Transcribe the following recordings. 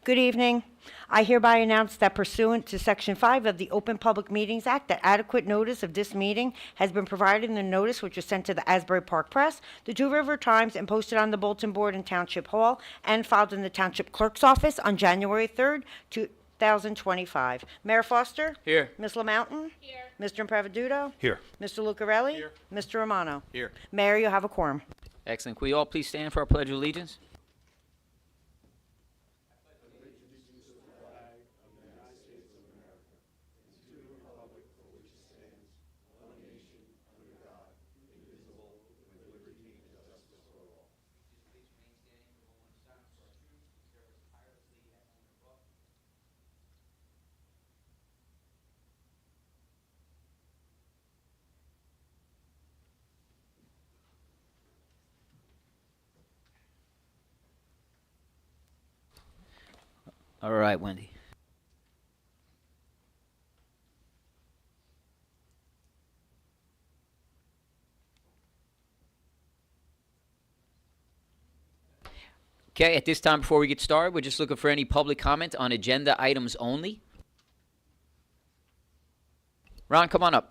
Good evening. I hereby announce that pursuant to Section 5 of the Open Public Meetings Act, that adequate notice of this meeting has been provided in the notice which was sent to the Asbury Park Press, the Two River Times, and posted on the bulletin board in Township Hall, and filed in the Township Clerk's office on January 3rd, 2025. Mayor Foster? Here. Ms. LaMountain? Here. Mr. Impreviduto? Here. Mr. Lucarelli? Here. Mr. Romano? Here. Mayor, you have a quorum. Excellent. Can we all please stand for our Pledge of Allegiance? All right, Wendy. Okay, at this time, before we get started, we're just looking for any public comment on agenda items only. Ron, come on up.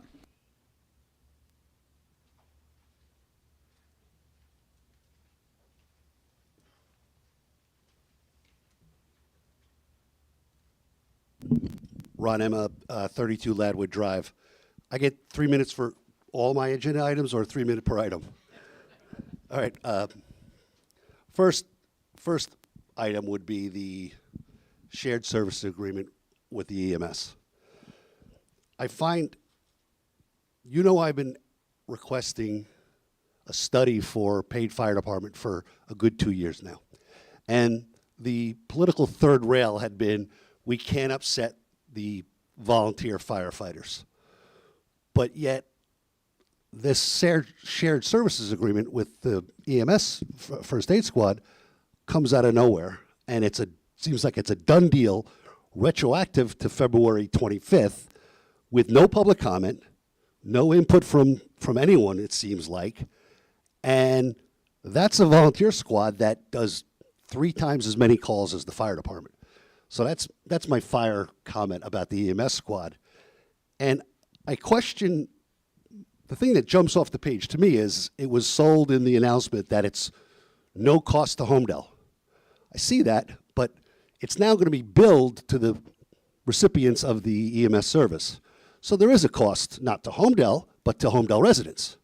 Ron Emma, 32 Ladwood Drive. I get 3 minutes for all my agenda items, or 3 minutes per item? All right. First item would be the shared service agreement with the EMS. I find, I've been requesting a study for paid fire department for a good 2 years now. And the political third rail had been, we can't upset the volunteer firefighters. But yet, this shared services agreement with the EMS First Aid Squad comes out of nowhere, and seems like it's a done deal, retroactive to February 25th, with no public comment, no input from anyone, it seems like, and that's a volunteer squad that does 3 times as many calls as the fire department. So that's my fire comment about the EMS squad. And I question, the thing that jumps off the page to me is it was sold in the announcement that it's no cost to Homedale. I see that, but it's now going to be billed to the recipients of the EMS service. So there is a cost, not to Homedale, but to Homedale residents.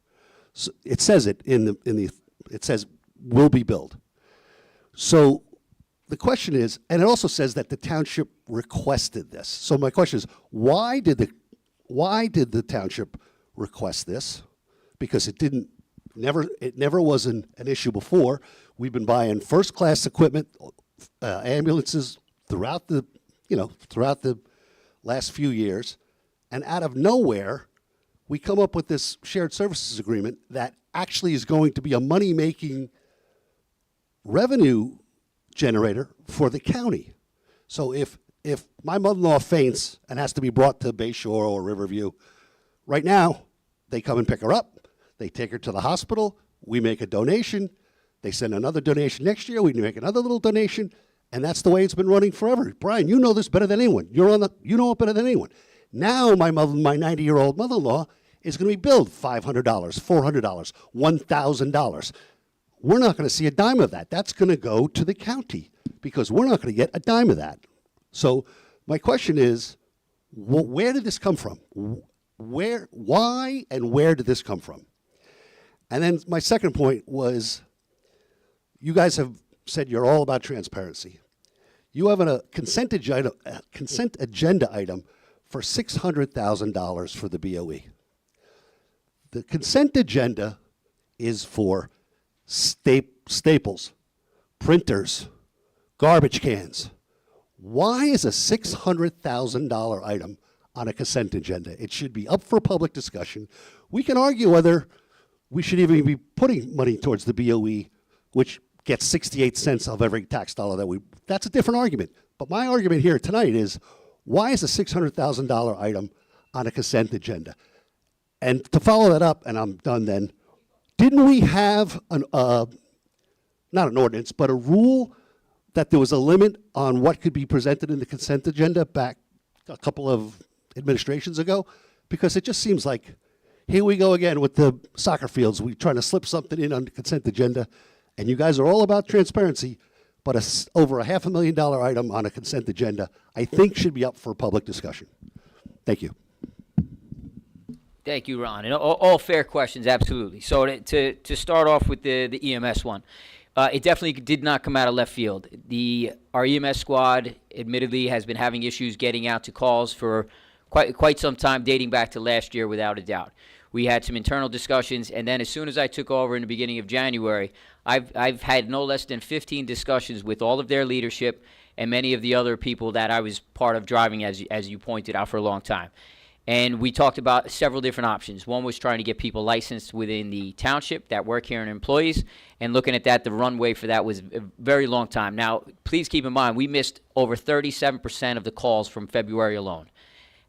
So it says it it says will be billed. So the question is, and it also says that the township requested this. So my question is, why did the township request this? Because it never was an issue before. We've been buying first-class equipment, ambulances throughout the last few years, and out of nowhere, we come up with this shared services agreement that actually is going to be a money-making revenue generator for the county. So if my mother-in-law faints and has to be brought to Bay Shore or Riverview, right now, they come and pick her up, they take her to the hospital, we make a donation, they send another donation next year, we make another little donation, and that's the way it's been running forever. Brian, you know this better than anyone. You know it better than anyone. Now my 90-year-old mother-in-law is going to be billed $500, $400, $1,000. We're not going to see a dime of that. That's going to go to the county because we're not going to get a dime of that. So my question is, where did this come from? Why and where did this come from? And then my second point was, you guys have said you're all about transparency. You have a consent agenda item for $600,000 for the BOE. The consent agenda is for staples, printers, garbage cans. Why is a $600,000 item on a consent agenda? It should be up for public discussion. We can argue whether we should even be putting money towards the BOE, which gets 68 cents of every tax dollar that's a different argument. But my argument here tonight is, why is a $600,000 item on a consent agenda? And to follow that up, and I'm done then, didn't we have not an ordinance, but a rule that there was a limit on what could be presented in the consent agenda back a couple of administrations ago? Because it just seems like, here we go again with the soccer fields. We're trying to slip something in on the consent agenda, and you guys are all about transparency, but over a $500,000 item on a consent agenda, I think should be up for public discussion. Thank you. Thank you, Ron. And all fair questions, absolutely. So to start off with the EMS one, it definitely did not come out of left field. Our EMS squad, admittedly, has been having issues getting out to calls for quite some time, dating back to last year, without a doubt. We had some internal discussions, and then as soon as I took over in the beginning of January, I've had no less than 15 discussions with all of their leadership and many of the other people that I was part of driving, as you pointed out, for a long time. And we talked about several different options. One was trying to get people licensed within the township that work here and employees, and looking at that, the runway for that was a very long time. Now, please keep in mind, we missed over 37% of the calls from February alone.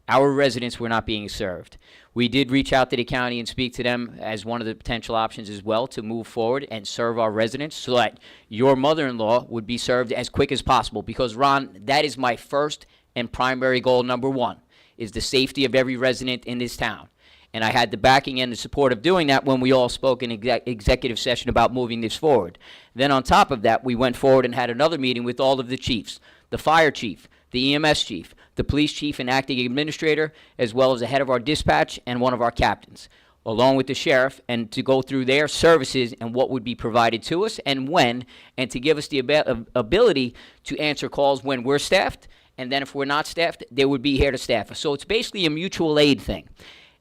Our residents were not being served. We did reach out to the county and speak to them as one of the potential options as well to move forward and serve our residents so that your mother-in-law would be served as quick as possible. Because, Ron, that is my first and primary goal, number one, is the safety of every resident in this town. And I had the backing and the support of doing that when we all spoke in executive session about moving this forward. Then on top of that, we went forward and had another meeting with all of the chiefs, the fire chief, the EMS chief, the police chief and acting administrator, as well as the head of our dispatch and one of our captains, along with the sheriff, and to go through their services and what would be provided to us and when, and to give us the ability to answer calls when we're staffed, and then if we're not staffed, they would be here to staff us. So it's basically a mutual aid thing.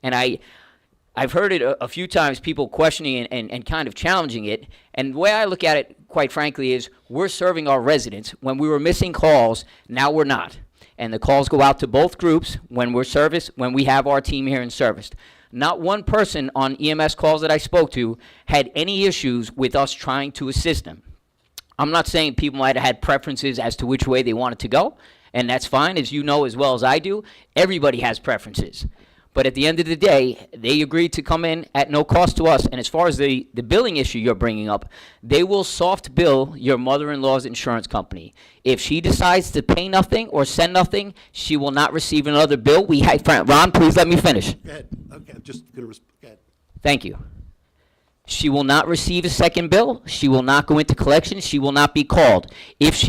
And I've heard it a few times, people questioning and kind of challenging it. And the way I look at it, quite frankly, is we're serving our residents. When we were missing calls, now we're not. And the calls go out to both groups when we're serviced, when we have our team here and serviced. Not one person on EMS calls that I spoke to had any issues with us trying to assist them. I'm not saying people might have had preferences as to which way they wanted to go, and that's fine, as you know as well as I do. Everybody has preferences. But at the end of the day, they agreed to come in at no cost to us. And as far as the billing issue you're bringing up, they will soft bill your mother-in-law's insurance company. If she decides to pay nothing or send nothing, she will not receive another bill. Ron, please let me finish. Go ahead. Okay, I'm just going to go ahead. Thank you. She will not receive a second bill. She will not go into collection. She will not be called. If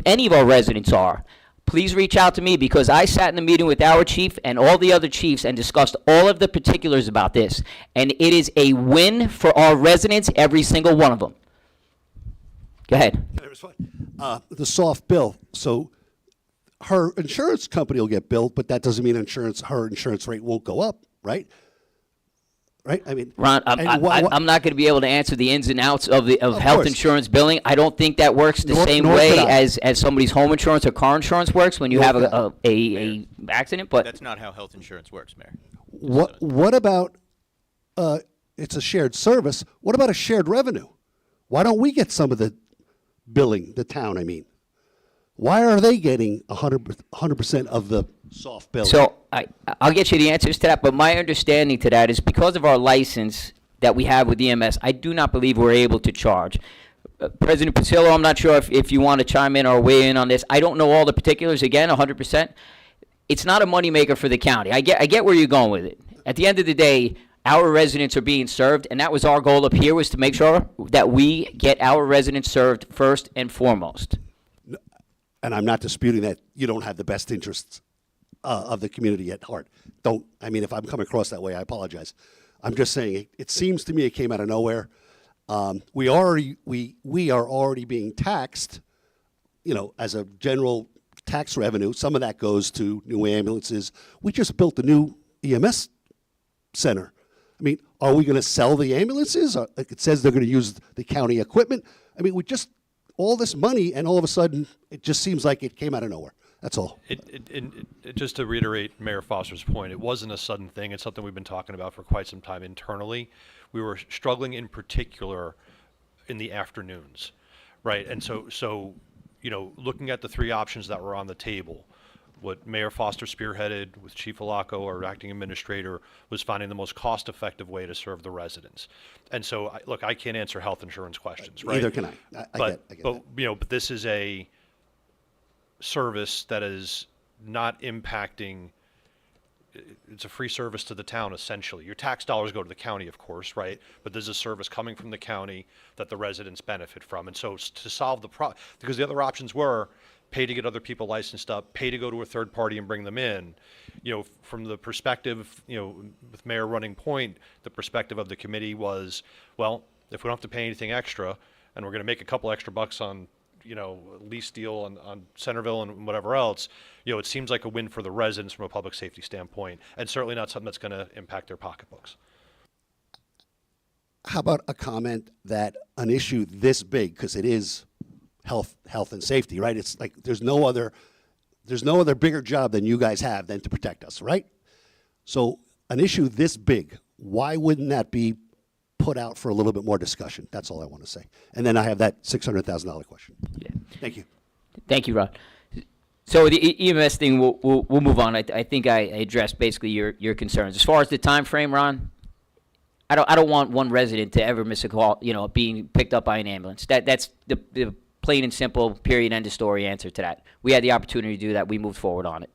any of our residents are, please reach out to me, because I sat in the meeting with our chief and all the other chiefs and discussed all of the particulars about this. And it is a win for our residents, every single one of them. Go ahead. Can I respond? The soft bill. So her insurance company will get billed, but that doesn't mean her insurance rate won't go up, right? Right? I mean, Ron, I'm not going to be able to answer the ins and outs of health course. insurance billing. I don't think that works the same nor way could I. as somebody's home insurance or car insurance works when you Nor have could a accident. But That's not how health insurance works, Mayor. What about, it's a shared service, what about a shared revenue? Why don't we get some of the billing, the town, I mean? Why are they getting 100% of the soft billing? So I'll get you the answers to that, but my understanding to that is because of our license that we have with EMS, I do not believe we're able to charge. President Pasillo, I'm not sure if you want to chime in or weigh in on this. I don't know all the particulars, again, 100%. It's not a moneymaker for the county. I get where you're going with it. At the end of the day, our residents are being served, and that was our goal up here, was to make sure that we get our residents served first and foremost. And I'm not disputing that you don't have the best interests of the community at heart. If I'm coming across that way, I apologize. I'm just saying, it seems to me it came out of nowhere. We are already being taxed, as a general tax revenue. Some of that goes to new ambulances. We just built a new EMS center. I mean, are we going to sell the ambulances? Like it says they're going to use the county equipment. I mean, all this money, and all of a sudden, it just seems like it came out of nowhere. That's all. Just to reiterate Mayor Foster's point, it wasn't a sudden thing. It's something we've been talking about for quite some time internally. We were struggling in particular in the afternoons, right? And so looking at the three options that were on the table, What Mayor Foster spearheaded with Chief Alaco, our acting administrator, was finding the most cost-effective way to serve the residents. And so, look, I can't answer health insurance questions, right? Neither can I. I get But, that. you know, but this is a service that is not impacting, it's a free service to the town, essentially. Your tax dollars go to the county, of course, right? But there's a service coming from the county that the residents benefit from. And so to solve the because the other options were pay to get other people licensed up, pay to go to a third party and bring them in. You know, from the perspective, you know, with Mayor running point, the perspective of the committee was, well, if we don't have to pay anything extra and we're going to make a couple extra bucks on, you know, lease deal on Centerville and whatever else, you know, it seems like a win for the residents from a public safety standpoint, and certainly not something that's going to impact their pocketbooks. How about a comment that an issue this big, because it is health and safety, right? It's like there's no other bigger job than you guys have than to protect us, right? So an issue this big, why wouldn't that be put out for a little bit more discussion? That's all I want to say. And then I have that $600,000 question. Yeah. Thank you. Thank you, Ron. So the EMS thing, we'll move on. I think I addressed basically your concerns. As far as the time frame, Ron, I don't want one resident to ever miss a call, you know, being picked up by an ambulance. That's the plain and simple, period, end of story answer to that. We had the opportunity to do that. We moved forward on it.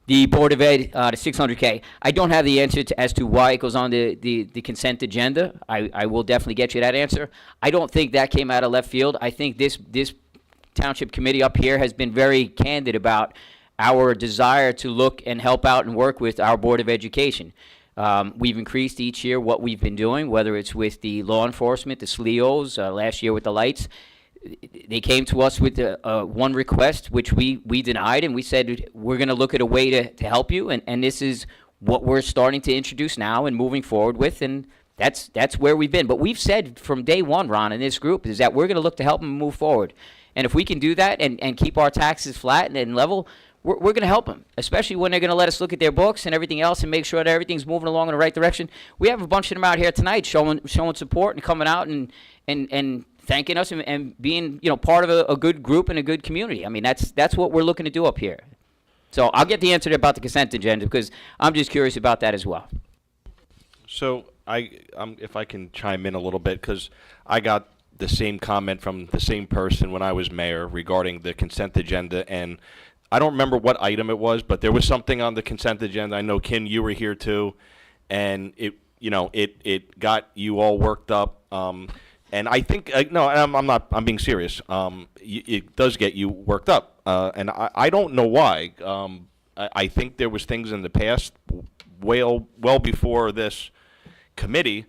The Board of Ed, the $600K, I don't have the answer as to why it goes on the consent agenda. I will definitely get you that answer. I don't think that came out of left field. I think this Township Committee up here has been very candid about our desire to look and help out and work with our Board of Education. We've increased each year what we've been doing, whether it's with the law enforcement, the SLEOs, last year with the lights. They came to us with one request, which we denied, and we said we're going to look at a way to help you, and this is what we're starting to introduce now and moving forward with, and that's where we've been. But we've said from day one, Ron, in this group, is that we're going to look to help them move forward. And if we can do that and keep our taxes flat and level, we're going to help them, especially when they're going to let us look at their books and everything else and make sure that everything's moving along in the right direction. We have a bunch of them out here tonight showing support and coming out and thanking us and being, you know, part of a good group and a good community. I mean, that's what we're looking to do up here. So I'll get the answer about the consent agenda because I'm just curious about that as well. So if I can chime in a little bit, because I got the same comment from the same person when I was mayor regarding the consent agenda, and I don't remember what item it was, but there was something on the consent agenda. I know, Ken, you were here too, and it got you all worked up. And I think no, I'm being serious. It does get you worked up, and I don't know why. I think there was things in the past, well before this committee,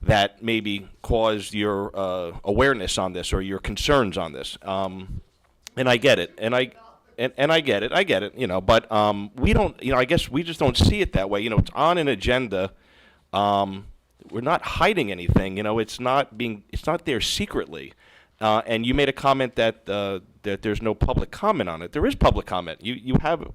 that maybe caused your awareness on this or your concerns on this. And I get it, and I get it, you know. But we don't, you know. I guess we just don't see it that way. You know, it's on an agenda. We're not hiding anything, you know. It's not there secretly. And you made a comment that there's no public comment on it. There is public comment. You have,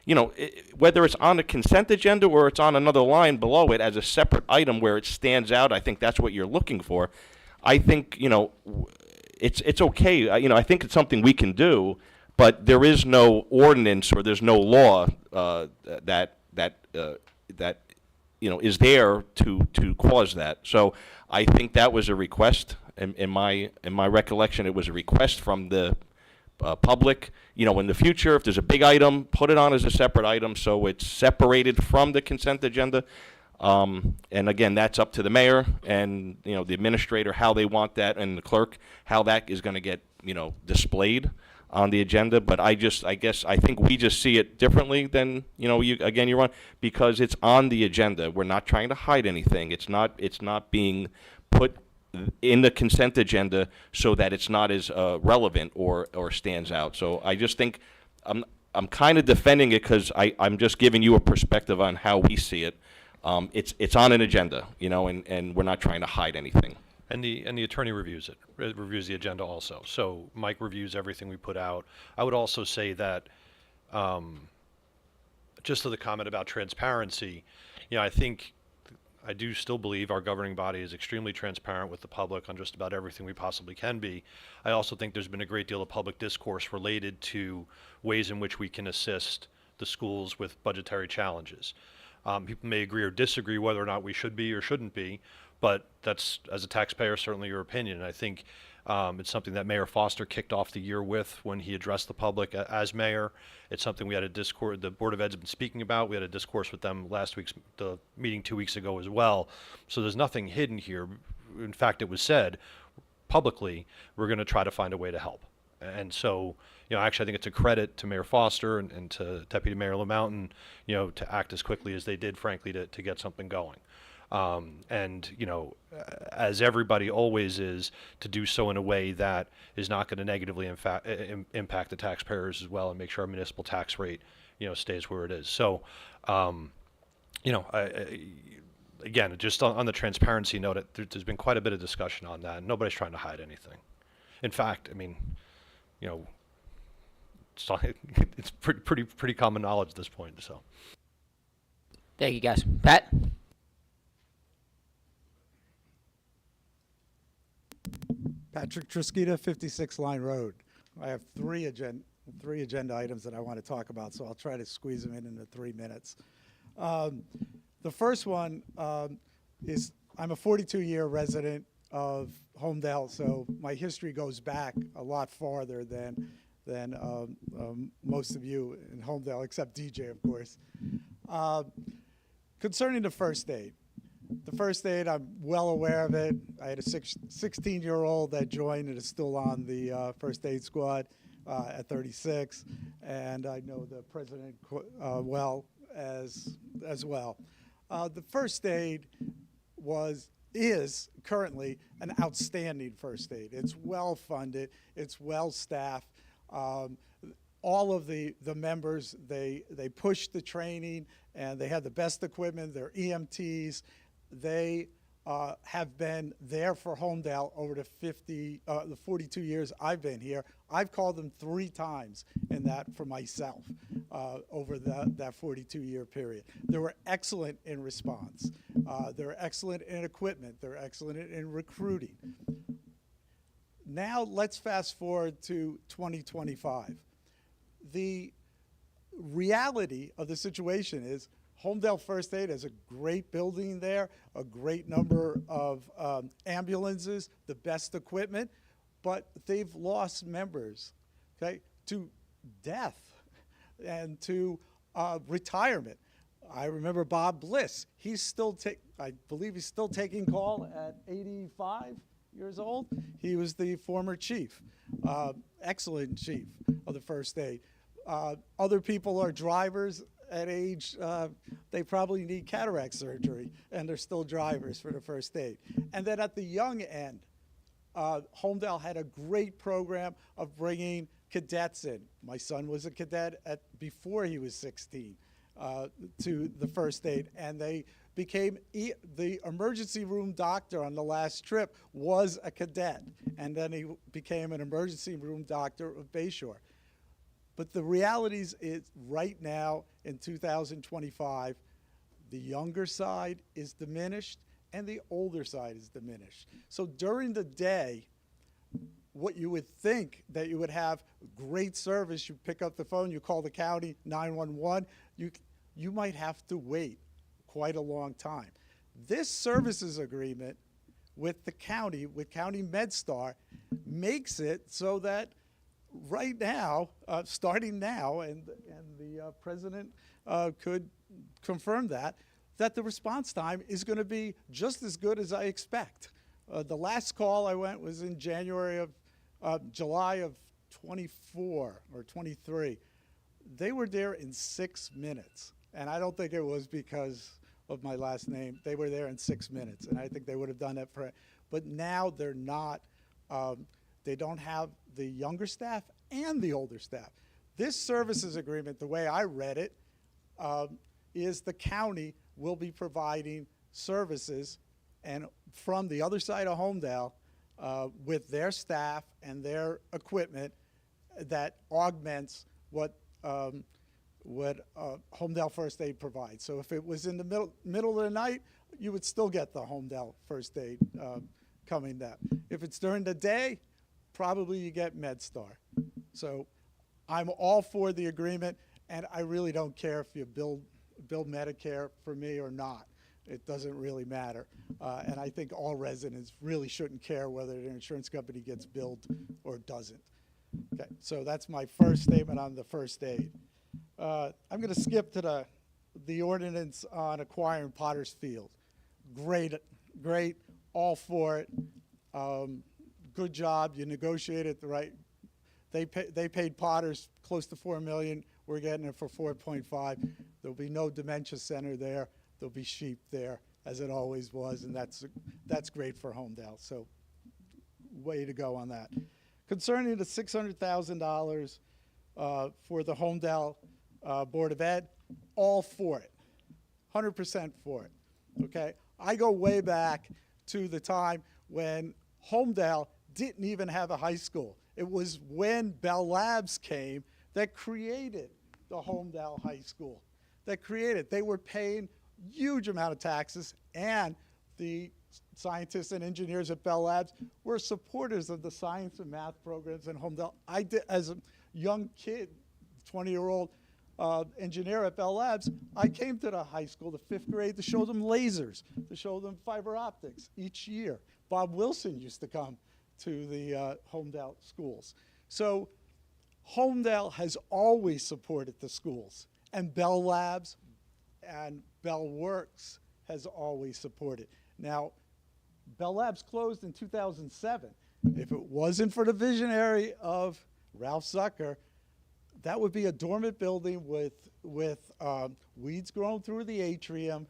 you know, whether it's on the consent agenda or it's on another line below it as a separate item where it stands out. I think that's what you're looking for. I think, you know, it's okay. You know, I think it's something we can do, but there is no ordinance or there's no law that you know, is there to cause that. So I think that was a request. In my recollection, it was a request from the public. You know, in the future, if there's a big item, put it on as a separate item so it's separated from the consent agenda. And again, that's up to the mayor and, you know, the administrator, how they want that, and the clerk, how that is going to get, you know, displayed on the agenda. But I think we just see it differently than, you know, you're on, because it's on the agenda. We're not trying to hide anything. It's not being put in the consent agenda so that it's not as relevant or stands out. So I just think I'm kind of defending it because I'm just giving you a perspective on how we see it. It's on an agenda, you know, and we're not trying to hide anything. And the attorney reviews it, reviews the agenda also. So Mike reviews everything we put out. I would also say that, just to the comment about transparency, you know, I think I do still believe our governing body is extremely transparent with the public on just about everything we possibly can be. I also think there's been a great deal of public discourse related to ways in which we can assist the schools with budgetary challenges. People may agree or disagree whether or not we should be or shouldn't be, but that's, as a taxpayer, certainly your opinion. And I think it's something that Mayor Foster kicked off the year with when he addressed the public as mayor. It's something we had a discourse, the Board of Ed's been speaking about. We had a discourse with them the meeting 2 weeks ago as well. So there's nothing hidden here. In fact, it was said publicly, we're going to try to find a way to help. And so, actually, I think it's a credit to Mayor Foster and to Deputy Mayor LaMountain, to act as quickly as they did, frankly, to get something going. As everybody always is, to do so in a way that is not going to negatively impact the taxpayers as well, and make sure our municipal tax rate, stays where it is. So, again, just on the transparency note, there's been quite a bit of discussion on that, and nobody's trying to hide anything. In fact, it's pretty common knowledge at this point. So, Thank you, guys. Pat? Patrick Trisquita, 56 Line Road. I have three agenda items that I want to talk about, so I'll try to squeeze them in the 3 minutes. The first one is I'm a 42-year resident of Homedale, so my history goes back a lot farther than most of you in Homedale, except DJ, of course. Concerning the first aid. The first aid, I'm well aware of it. I had a 16-year-old that joined and is still on the first aid squad at 36, and I know the president well as well. The first aid is currently an outstanding first aid. It's well funded. It's well staffed. All of the members, they push the training, and they have the best equipment. They're EMTs. They have been there for Homedale over the 42 years I've been here. I've called them 3 times in that for myself over that 42-year period. They were excellent in response. They're excellent in equipment. They're excellent in recruiting. Now let's fast forward to 2025. The reality of the situation is Homedale First Aid has a great building there, a great number of ambulances, the best equipment, but they've lost members, okay, to death and to retirement. I remember Bob Bliss. I believe he's still taking call at 85 years old. He was the former chief, excellent chief of the First Aid. Other people are drivers at age, they probably need cataract surgery, and they're still drivers for the first aid. And then at the young end, Homedale had a great program of bringing cadets in. My son was a cadet before he was 16 to the first aid, and they became, the emergency room doctor on the last trip was a cadet, and then he became an emergency room doctor of Bayshore. But the reality is right now in 2025, the younger side is diminished and the older side is diminished. So during the day, what you would think that you would have great service, you pick up the phone, you call the county, 911, you might have to wait quite a long time. This services agreement with the county, with County MedStar, makes it so that right now, starting now, and the president could confirm that the response time is going to be just as good as I expect. The last call I went was in July of 24 or 23. They were there in 6 minutes, and I don't think it was because of my last name. They were there in 6 minutes, and I think they would have done that but now they're not. They don't have the younger staff and the older staff. This services agreement, the way I read it, is the county will be providing services and from the other side of Homedale with their staff and their equipment that augments what Homedale First Aid provides. So if it was in the middle of the night, you would still get the Homedale first aid coming then. If it's during the day, probably you get MedStar. So I'm all for the agreement, and I really don't care if you build Medicare for me or not. It doesn't really matter. And I think all residents really shouldn't care whether their insurance company gets billed or doesn't. Okay, so that's my first statement on the first aid. I'm going to skip to the ordinance on acquiring Potter's Field. Great, great, all for it. Good job. You negotiated the right. They paid Potter's close to $4 million. We're getting it for 4.5. There'll be no dementia center there. There'll be sheep there, as it always was, and that's great for Homedale. So, way to go on that. Concerning the $600,000 for the Homedale Board of Ed, all for it, 100% for it. Okay, I go way back to the time when Homedale didn't even have a high school. It was when Bell Labs came that created the Homedale High School. They were paying huge amount of taxes, and the scientists and engineers at Bell Labs were supporters of the science and math programs in Homedale. I did, as a young kid, 20-year-old engineer at Bell Labs, I came to the high school, the 5th grade, to show them lasers, to show them fiber optics each year. Bob Wilson used to come to the Homedale schools. So Homedale has always supported the schools, and Bell Labs and Bell Works has always supported. Now, Bell Labs closed in 2007. If it wasn't for the visionary of Ralph Zucker, that would be a dormant building with weeds growing through the atrium.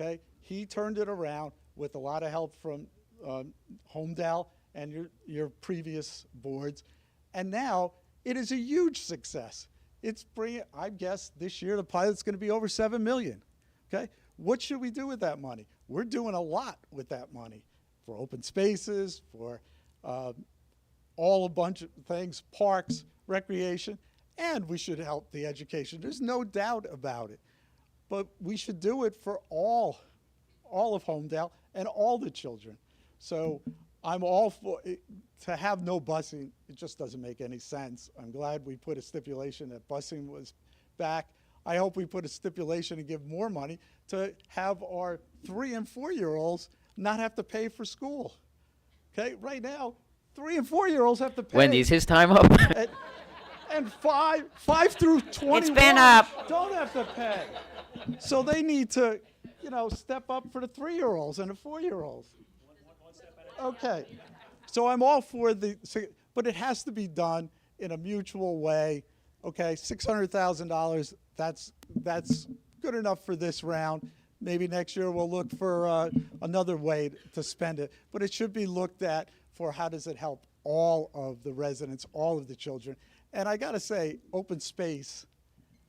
Okay, he turned it around with a lot of help from Homedale and your previous boards, and now it is a huge success. It's bringing, I guess, this year the pilot's going to be over $7 million. Okay, what should we do with that money? We're doing a lot with that money for open spaces, for all a bunch of things, parks, recreation, and we should help the education. There's no doubt about it. But we should do it for all of Homedale and all the children. So I'm all for it. To have no busing, it just doesn't make any sense. I'm glad we put a stipulation that busing was back. I hope we put a stipulation and give more money to have our 3- and 4-year-olds not have to pay for school. Okay, right now, 3- and 4-year-olds have to pay. Wendy, is his time up? And 5 through 21 It's been up. don't have to pay. So they need to, step up for the 3-year-olds and the 4-year-olds. Okay. So I'm all for but it has to be done in a mutual way. Okay, $600,000, that's good enough for this round. Maybe next year we'll look for another way to spend it. But it should be looked at for how does it help all of the residents, all of the children. And I got to say, open space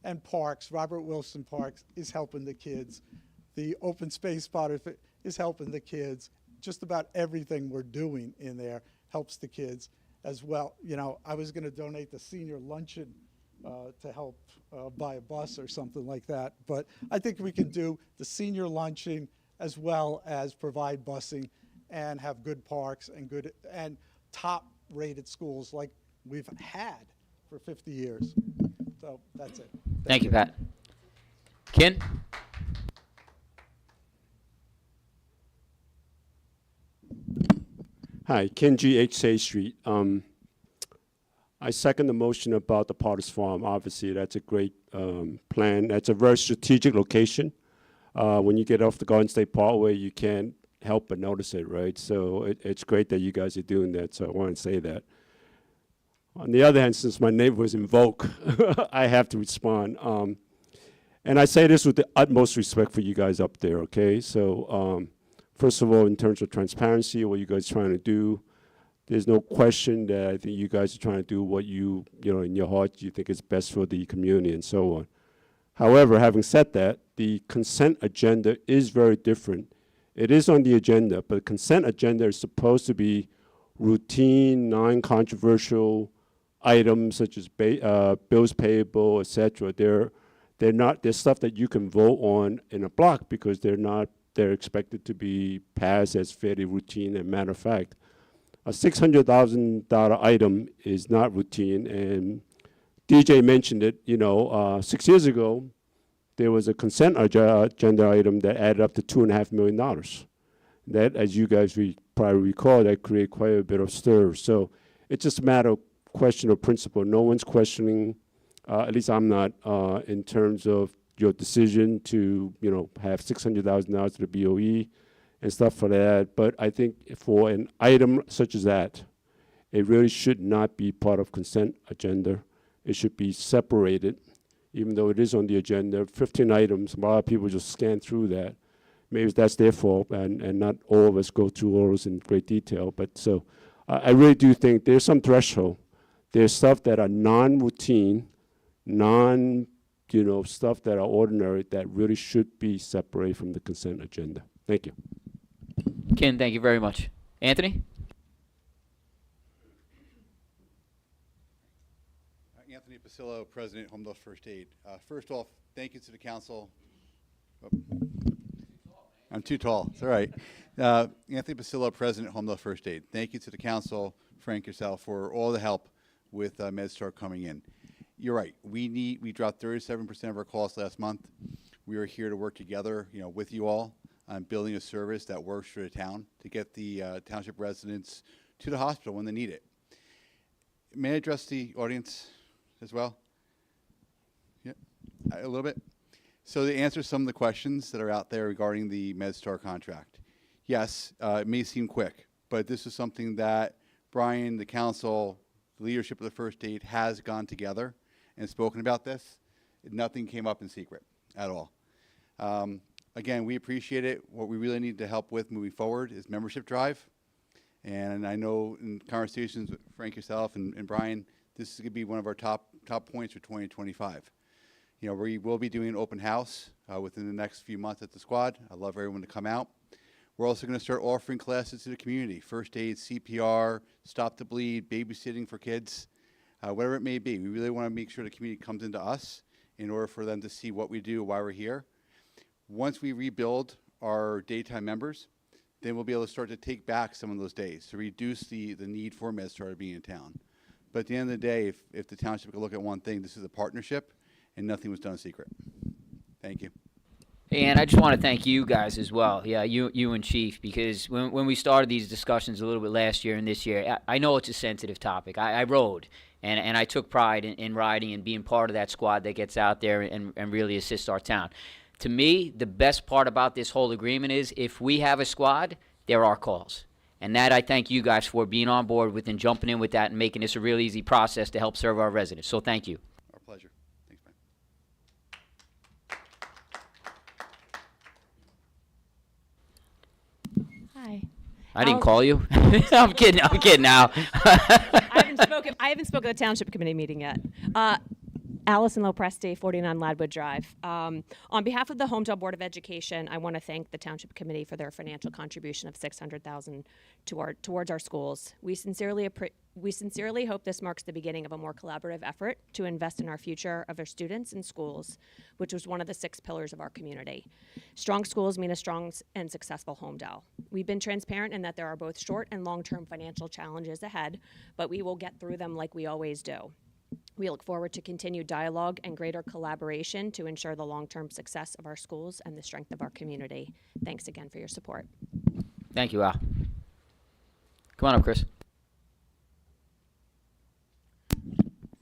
and parks, Robert Wilson Parks, is helping the kids. The open space spot is helping the kids. Just about everything we're doing in there helps the kids as well. I was going to donate the senior luncheon to help buy a bus or something like that. But I think we can do the senior luncheon as well as provide busing and have good parks and top-rated schools like we've had for 50 years. So that's it. Thank you, Pat. Ken? Hi, Ken G. H. Say Street. I second the motion about the Potter's Farm. Obviously, that's a great plan. That's a very strategic location. When you get off the Garden State Parkway, you can't help but notice it, right? So it's great that you guys are doing that, so I want to say that. On the other hand, since my neighbor was invoked, I have to respond. And I say this with the utmost respect for you guys up there, okay? So first of all, in terms of transparency, what you guys are trying to do, there's no question that I think you guys are trying to do what you in your heart, you think is best for the community and so on. However, having said that, the consent agenda is very different. It is on the agenda, but the consent agenda is supposed to be routine, non-controversial items such as bills payable, etc. They're stuff that you can vote on in a block because they're not they're expected to be passed as fairly routine. And matter of fact, a $600,000 item is not routine. And DJ mentioned it, 6 years ago, there was a consent agenda item that added up to $2.5 million. That, as you guys probably recall, that created quite a bit of stir. So it's just a matter of question of principle. No one's questioning, at least I'm not, in terms of your decision to, have $600,000 to the BOE and stuff for that. But I think for an item such as that, it really should not be part of consent agenda. It should be separated, even though it is on the agenda. 15 items, a lot of people just scan through that. Maybe that's their fault, and not all of us go through all those in great detail. But so I really do think there's some threshold. There's stuff that are non-routine, stuff that are ordinary that really should be separated from the consent agenda. Thank you. Ken, thank you very much. Anthony? Anthony Pasillo, President, Homedale First Aid. First off, thank you to the council. I'm too tall. It's all right. Anthony Pasillo, President, Homedale First Aid. Thank you to the council, Frank, yourself, for all the help with MedStar coming in. You're right. We dropped 37% of our costs last month. We are here to work together, with you all on building a service that works for the town to get the township residents to the hospital when they need it. May I address the audience as well? Yeah, a little bit. So to answer some of the questions that are out there regarding the MedStar contract. Yes, it may seem quick, but this is something that Brian, the council, the leadership of the First Aid has gone together and spoken about this. Nothing came up in secret at all. Again, we appreciate it. What we really need to help with moving forward is membership drive. And I know in conversations with Frank, yourself, and Brian, this is going to be one of our top points for 2025. We will be doing an open house within the next few months at the squad. I'd love everyone to come out. We're also going to start offering classes to the community, first aid, CPR, stop the bleed, babysitting for kids, whatever it may be. We really want to make sure the community comes into us in order for them to see what we do, why we're here. Once we rebuild our daytime members, then we'll be able to start to take back some of those days to reduce the need for MedStar to be in town. But at the end of the day, if the township could look at one thing, this is a partnership, and nothing was done in secret. Thank you. And I just want to thank you guys as well. Yeah, you and Chief, because when we started these discussions a little bit last year and this year, I know it's a sensitive topic. I rode, and I took pride in riding and being part of that squad that gets out there and really assists our town. To me, the best part about this whole agreement is if we have a squad, there are calls. And that I thank you guys for being on board with and jumping in with that and making this a real easy process to help serve our residents. So thank you. Our pleasure. Thanks, man. Hi. I didn't call you. I'm kidding now. I haven't spoken at the Township Committee meeting yet. Allison Lopresti, 49 Ladwood Drive. On behalf of the Homedale Board of Education, I want to thank the Township Committee for their financial contribution of $600,000 towards our schools. We sincerely hope this marks the beginning of a more collaborative effort to invest in our future of our students and schools, which was one of the 6 pillars of our community. Strong schools mean a strong and successful Homedale. We've been transparent in that there are both short and long-term financial challenges ahead, but we will get through them like we always do. We look forward to continued dialogue and greater collaboration to ensure the long-term success of our schools and the strength of our community. Thanks again for your support. Thank you, Al. Come on up, Chris.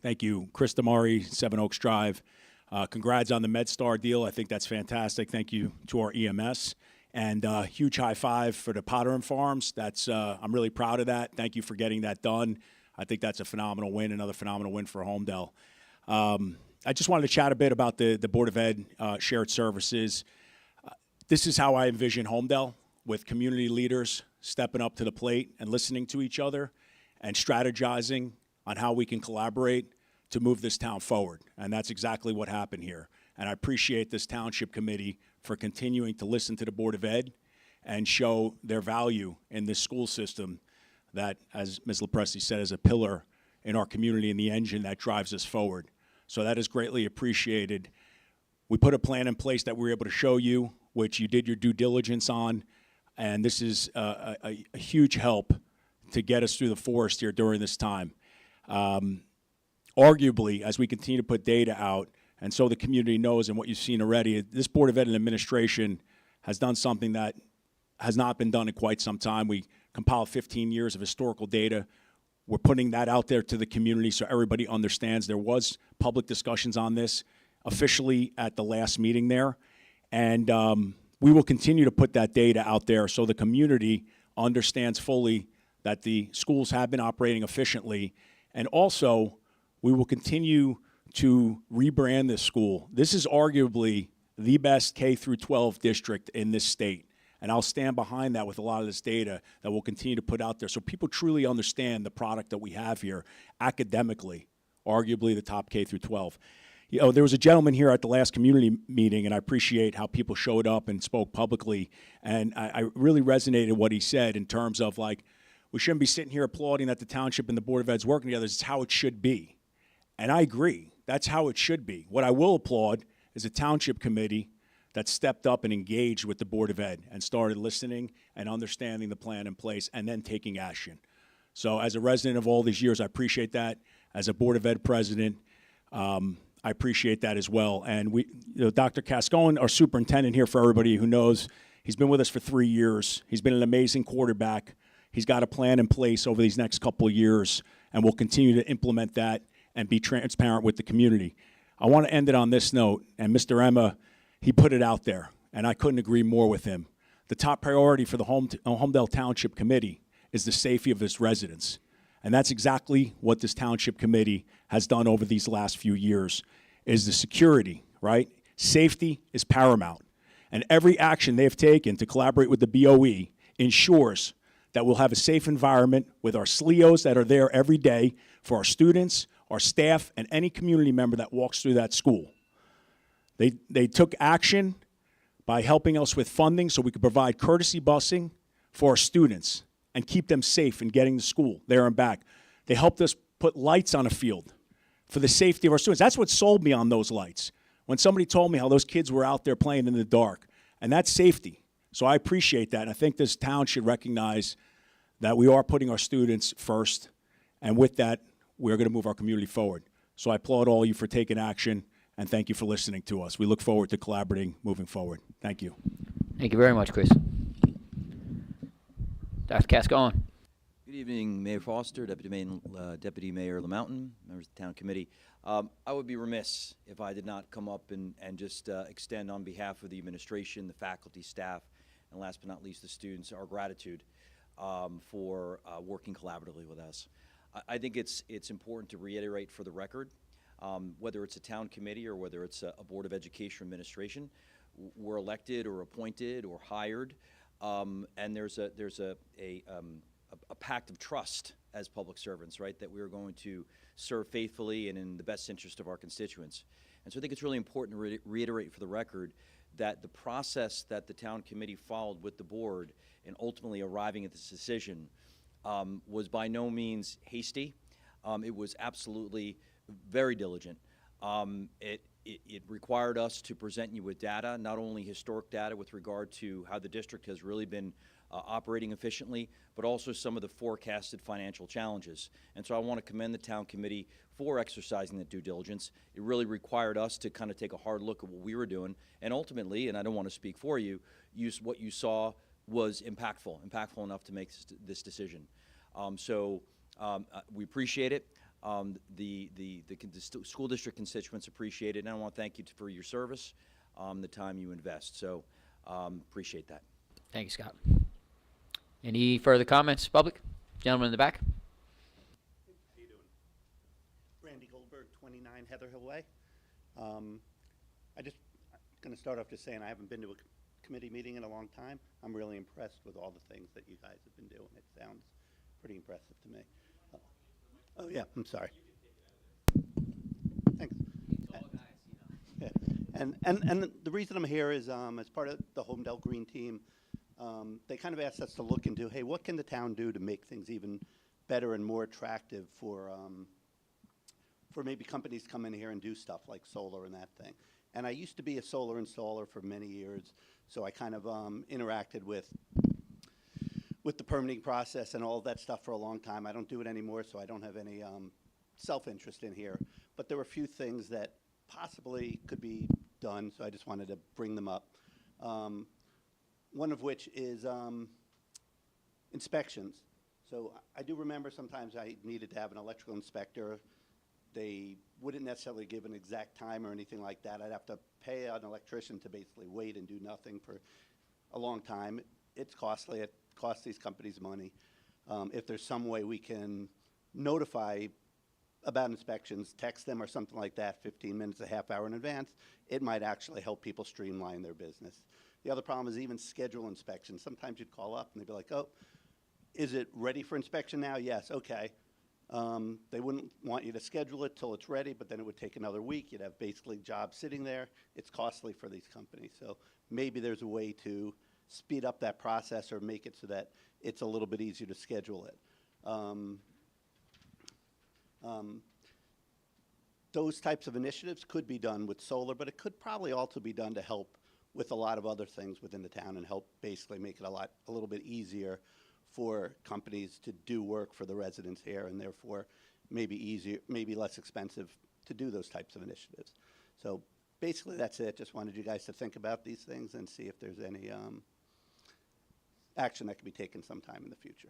Thank you. Chris Damari, 7 Oaks Drive. Congrats on the MedStar deal. I think that's fantastic. Thank you to our EMS. And huge high five for the Potter & Farms. I'm really proud of that. Thank you for getting that done. I think that's a phenomenal win, another phenomenal win for Homedale. I just wanted to chat a bit about the Board of Ed shared services. This is how I envision Homedale, with community leaders stepping up to the plate and listening to each other and strategizing on how we can collaborate to move this town forward. And that's exactly what happened here. And I appreciate this Township Committee for continuing to listen to the Board of Ed and show their value in this school system that, as Ms. Lopresti said, is a pillar in our community and the engine that drives us forward. So that is greatly appreciated. We put a plan in place that we were able to show you. which you did your due diligence on, and this is a huge help to get us through the forest here during this time. Arguably, as we continue to put data out, and so the community knows and what you've seen already, this Board of Ed and Administration has done something that has not been done in quite some time. We compiled 15 years of historical data. We're putting that out there to the community so everybody understands. There was public discussions on this officially at the last meeting there, and we will continue to put that data out there so the community understands fully that the schools have been operating efficiently, and also we will continue to rebrand this school. This is arguably the best K through 12 district in this state. And I'll stand behind that with a lot of this data that we'll continue to put out there so people truly understand the product that we have here academically, arguably the top K through 12. You know, there was a gentleman here at the last community meeting, and I appreciate how people showed up and spoke publicly. And I really resonated what he said in terms of, like, we shouldn't be sitting here applauding that the township and the Board of Ed's working together. It's how it should be. And I agree. That's how it should be. What I will applaud is a township committee that stepped up and engaged with the Board of Ed and started listening and understanding the plan in place and then taking action. So as a resident of all these years, I appreciate that. As a Board of Ed president, I appreciate that as well. And we, you know, Dr. Cascone, our superintendent here, for everybody who knows, he's been with us for 3 years. He's been an amazing quarterback. He's got a plan in place over these next couple of years, and we'll continue to implement that and be transparent with the community. I want to end it on this note, and Mr. Emma, he put it out there, and I couldn't agree more with him. The top priority for the Homedale Township Committee is the safety of its residents, and that's exactly what this Township Committee has done over these last few years, is the security, right? Safety is paramount, and every action they've taken to collaborate with the BOE ensures that we'll have a safe environment with our SLEOs that are there every day for our students, our staff, and any community member that walks through that school. They took action by helping us with funding so we could provide courtesy busing for our students and keep them safe in getting to school there and back. They helped us put lights on a field for the safety of our students. That's what sold me on those lights. When somebody told me how those kids were out there playing in the dark, and that's safety. So I appreciate that, and I think this town should recognize that we are putting our students first, and with that, we're going to move our community forward. So I applaud all of you for taking action, and thank you for listening to us. We look forward to collaborating moving forward. Thank you. Thank you very much, Chris. Dr. Cascone. Good evening, Mayor Foster, Deputy Mayor LaMountain, members of the Town Committee. I would be remiss if I did not come up and just extend on behalf of the administration, the faculty, staff, and last but not least the students, our gratitude for working collaboratively with us. I think it's important to reiterate for the record, whether it's a town committee or whether it's a Board of Education administration, we're elected or appointed or hired, and there's a pact of trust as public servants, right, that we're going to serve faithfully and in the best interest of our constituents. And so I think it's really important to reiterate for the record that the process that the town committee followed with the board in ultimately arriving at this decision was by no means hasty. It was absolutely very diligent. It required us to present you with data, not only historic data with regard to how the district has really been operating efficiently, but also some of the forecasted financial challenges. And so I want to commend the town committee for exercising that due diligence. It really required us to kind of take a hard look at what we were doing, and ultimately, and I don't want to speak for you, what you saw was impactful enough to make this decision. We appreciate it. The school district constituents appreciate it, and I want to thank you for your service, the time you invest. So appreciate that. Thank you, Scott. Any further comments, public? Gentleman in the back. How you doing? Randy Goldberg, 29 Heather Hill Way. I'm going to start off just saying I haven't been to a committee meeting in a long time. I'm really impressed with all the things that you guys have been doing. It sounds pretty impressive to me. Oh yeah, I'm sorry. Thanks. Yeah. And the reason I'm here is as part of the Homedale Green Team, they kind of asked us to look into, hey, what can the town do to make things even better and more attractive for maybe companies come in here and do stuff like solar and that thing. And I used to be a solar installer for many years, so I kind of interacted with the permitting process and all of that stuff for a long time. I don't do it anymore, so I don't have any self-interest in here. But there were a few things that possibly could be done, so I just wanted to bring them up. One of which is inspections. So I do remember sometimes I needed to have an electrical inspector. They wouldn't necessarily give an exact time or anything like that. I'd have to pay an electrician to basically wait and do nothing for a long time. It's costly. It costs these companies money. If there's some way we can notify about inspections, text them or something like that 15 minutes, a half hour in advance, it might actually help people streamline their business. The other problem is even schedule inspections. Sometimes you'd call up and they'd be like, oh, is it ready for inspection now? Yes, okay. They wouldn't want you to schedule it till it's ready, but then it would take another week. You'd have basically jobs sitting there. It's costly for these companies. So maybe there's a way to speed up that process or make it so that it's a little bit easier to schedule it. Those types of initiatives could be done with solar, but it could probably also be done to help with a lot of other things within the town and help basically make it a little bit easier for companies to do work for the residents here, and therefore maybe easier, maybe less expensive to do those types of initiatives. So basically that's it. Just wanted you guys to think about these things and see if there's any action that can be taken sometime in the future.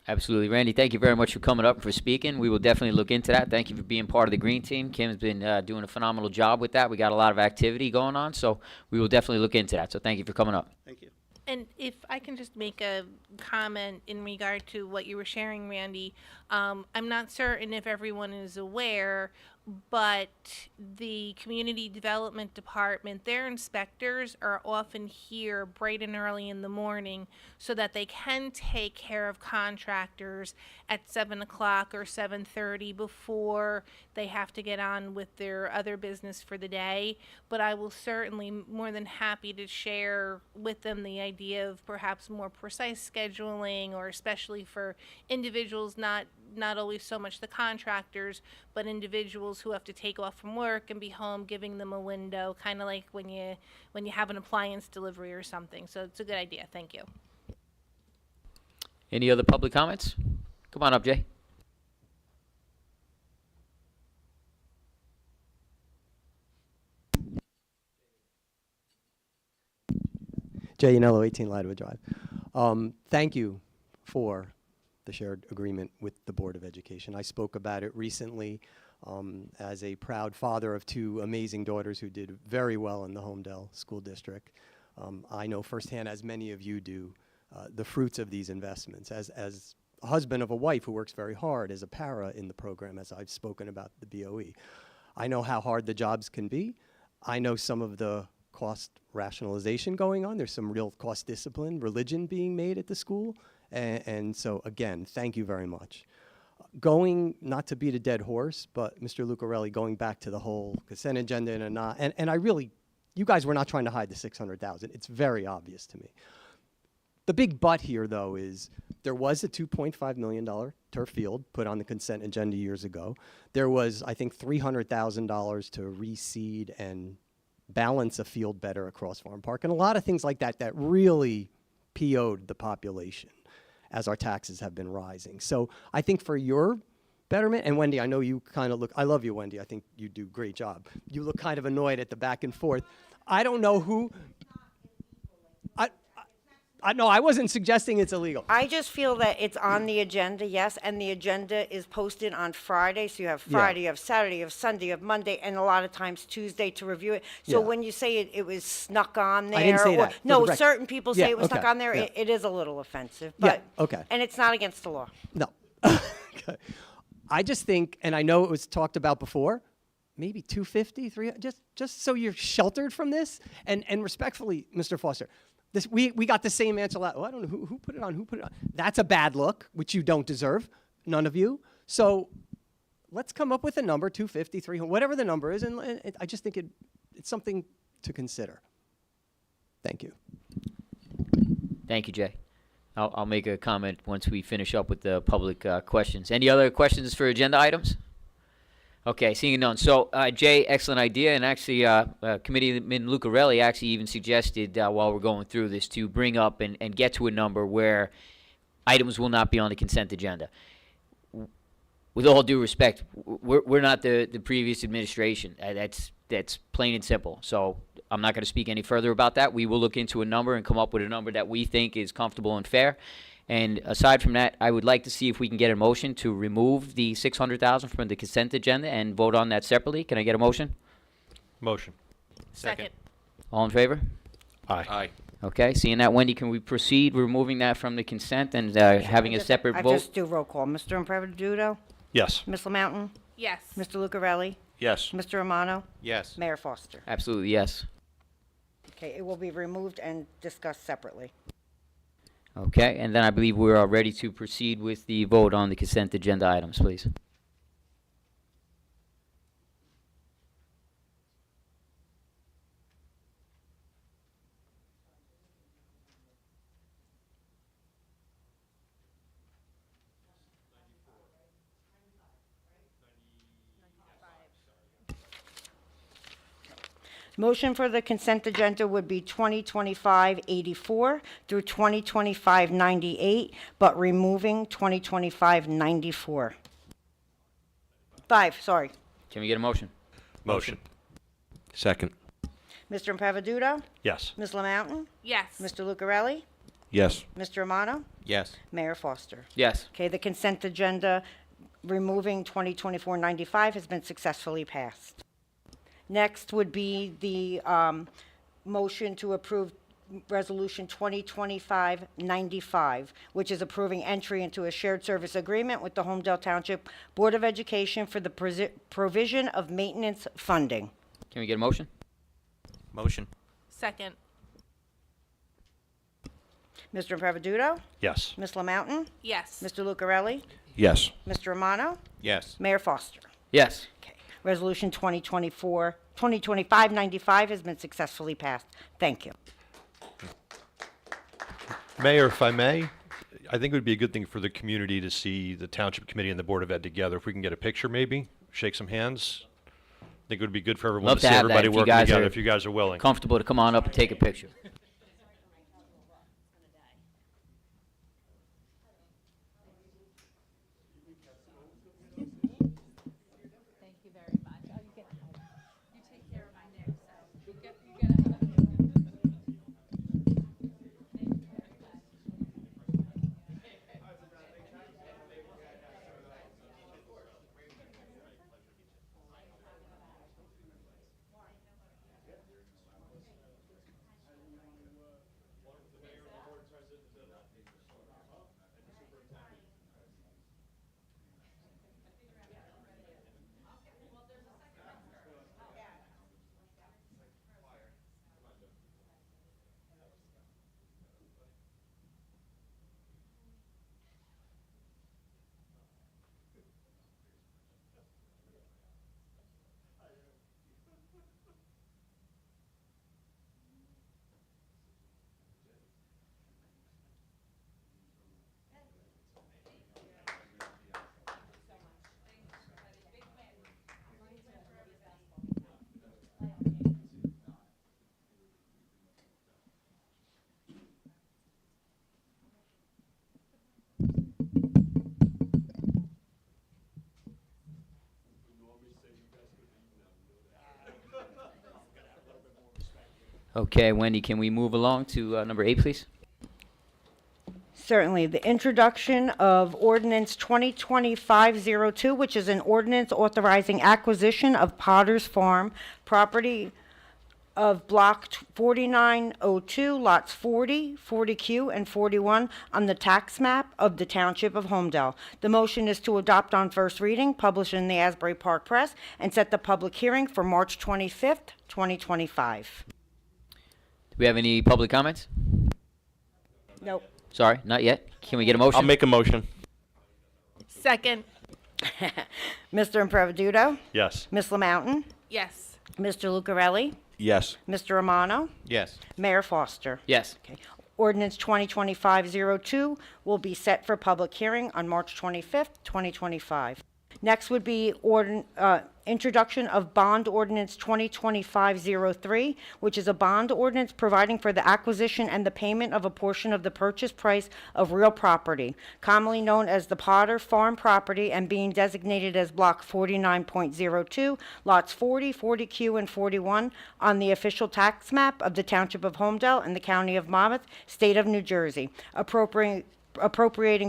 Absolutely. Randy, thank you very much for coming up and for speaking. We will definitely look into that. Thank you for being part of the Green Team. Kim's been doing a phenomenal job with that. We got a lot of activity going on, so we will definitely look into that. So thank you for coming up. Thank you. And if I can just make a comment in regard to what you were sharing, Randy, I'm not certain if everyone is aware, but the Community Development Department, their inspectors are often here bright and early in the morning so that they can take care of contractors at 7 o'clock or 7:30 before they have to get on with their other business for the day. But I will certainly more than happy to share with them the idea of perhaps more precise scheduling, or especially for individuals, not always so much the contractors, but individuals who have to take off from work and be home, giving them a window, kind of like when you have an appliance delivery or something. So it's a good idea. Thank you. Any other public comments? Come on up, Jay. Jay Yanello, 18 Ladwood Drive. Thank you for the shared agreement with the Board of Education. I spoke about it recently as a proud father of two amazing daughters who did very well in the Homedale School District. I know firsthand, as many of you do, the fruits of these investments. As a husband of a wife who works very hard as a para in the program, as I've spoken about the BOE, I know how hard the jobs can be. I know some of the cost rationalization going on. There's some real cost discipline, religion being made at the school. And so, again, thank you very much. Going, not to beat a dead horse, but Mr. Lucarelli, going back to the whole consent agenda and I really, you guys were not trying to hide the $600,000. It's very obvious to me. The big but here, though, is there was a $2.5 million turf field put on the consent agenda years ago. There was, I think, $300,000 to reseed and balance a field better across Farm Park, and a lot of things like that that really PO'd the population as our taxes have been rising. So I think for your betterment, and Wendy, I know you kind of look, I love you, Wendy, I think you do a great job. You look kind of annoyed at the back and forth. I don't know who, no, I wasn't suggesting it's illegal. I just feel that it's on the agenda, yes, and the agenda is posted on Friday, so you have Friday, you have Saturday, you have Sunday, you have Monday, and a lot of times Tuesday to review it. So Yeah. when you say it was snuck on there, I didn't say that, for no, the record. certain people say Yeah, it was snuck okay, on there, yeah. it is a little offensive, Yeah, but, okay. and it's not against the law. No. Okay. I just think, and I know it was talked about before, maybe 250, 300, just so you're sheltered from this. And respectfully, Mr. Foster, this, we got the same answer. Oh, I don't know who put it on, That's a bad look, which you don't deserve, none of you. So let's come up with a number, 250, 300, whatever the number is, and I just think it's something to consider. Thank you. Thank you, Jay. I'll make a comment once we finish up with the public questions. Any other questions for agenda items? Okay, seeing none. So, Jay, excellent idea, and actually, Committeeman Lucarelli actually even suggested while we're going through this to bring up and get to a number where items will not be on the consent agenda. With all due respect, we're not the previous administration. That's plain and simple. So I'm not going to speak any further about that. We will look into a number and come up with a number that we think is comfortable and fair. And aside from that, I would like to see if we can get a motion to remove the $600,000 from the consent agenda and vote on that separately. Can I get a motion? Motion. Second. All in favor? Aye. Aye. Okay, seeing that, Wendy, can we proceed removing that from the consent and having a separate I vote? just do roll call. Mr. Impreviduto? Yes. Ms. LaMountain? Yes. Mr. Lucarelli? Yes. Mr. Romano? Yes. Mayor Foster? Absolutely, yes. Okay, it will be removed and discussed separately. Okay, and then I believe we are ready to proceed with the vote on the consent agenda items, please. Motion for the consent agenda would be 2025-84 through 2025-98, but removing 2025-94. 5, sorry. Can we get a motion? Motion. Second. Mr. Impaviduto? Yes. Ms. LaMountain? Yes. Mr. Lucarelli? Yes. Mr. Romano? Yes. Mayor Foster? Yes. Okay, the consent agenda removing 2024-95 has been successfully passed. Next would be the motion to approve Resolution 2025-95, which is approving entry into a shared service agreement with the Homedale Township Board of Education for the provision of maintenance funding. Can we get a motion? Motion. Second. Mr. Impaviduto? Yes. Ms. LaMountain? Yes. Mr. Lucarelli? Yes. Mr. Romano? Yes. Mayor Foster? Yes. Okay. Resolution 2025-95 has been successfully passed. Thank you. Mayor, if I may, I think it would be a good thing for the community to see the Township Committee and the Board of Ed together. If we can get a picture maybe, shake some hands. I think it would be good for everyone Love to to see have that everybody if you working guys together are if you guys are willing. Comfortable to come on up and take a picture. Okay, Wendy, can we move along to number 8, please? Certainly. The introduction of Ordinance 2025-02, which is an ordinance authorizing acquisition of Potter's Farm property of Block 4902, lots 40, 40Q, and 41 on the tax map of the Township of Homedale. The motion is to adopt on first reading, publish in the Asbury Park Press, and set the public hearing for March 25th, 2025. Do we have any public comments? Nope. Sorry, not yet. Can we get a motion? I'll make a motion. Second. Mr. Impreviduto? Yes. Ms. LaMountain? Yes. Mr. Lucarelli? Yes. Mr. Romano? Yes. Mayor Foster? Yes. Okay. Ordinance 2025-02 will be set for public hearing on March 25th, 2025. Next would be introduction of Bond Ordinance 2025-03, which is a bond ordinance providing for the acquisition and the payment of a portion of the purchase price of real property, commonly known as the Potter Farm property and being designated as Block 49.02, Lots 40, 40Q, and 41 on the official tax map of the Township of Homedale and the County of Monmouth, State of New Jersey, appropriating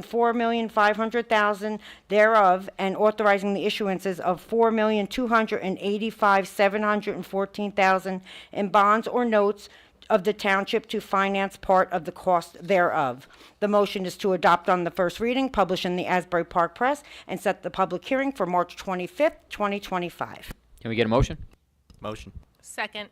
$4,500,000 thereof and authorizing the issuances of $4,285,714,000 in bonds or notes of the township to finance part of the cost thereof. The motion is to adopt on the first reading, publish in the Asbury Park Press, and set the public hearing for March 25th, 2025. Can we get a motion? Motion. Second.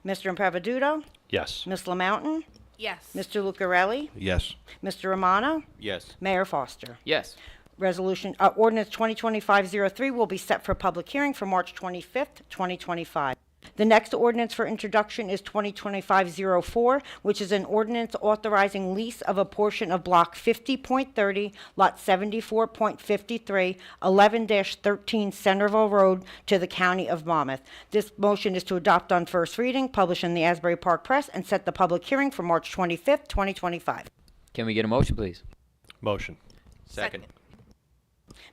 Mr. Impaviduto? Yes. Ms. LaMountain? Yes. Mr. Lucarelli? Yes. Mr. Romano? Yes. Mayor Foster? Yes. Resolution, ordinance 2025-03 will be set for public hearing for March 25th, 2025. The next ordinance for introduction is 2025-04, which is an ordinance authorizing lease of a portion of Block 50.30, Lot 74.53, 11-13 Centerville Road to the County of Monmouth. This motion is to adopt on first reading, publish in the Asbury Park Press, and set the public hearing for March 25th, 2025. Can we get a motion, please? Motion. Second.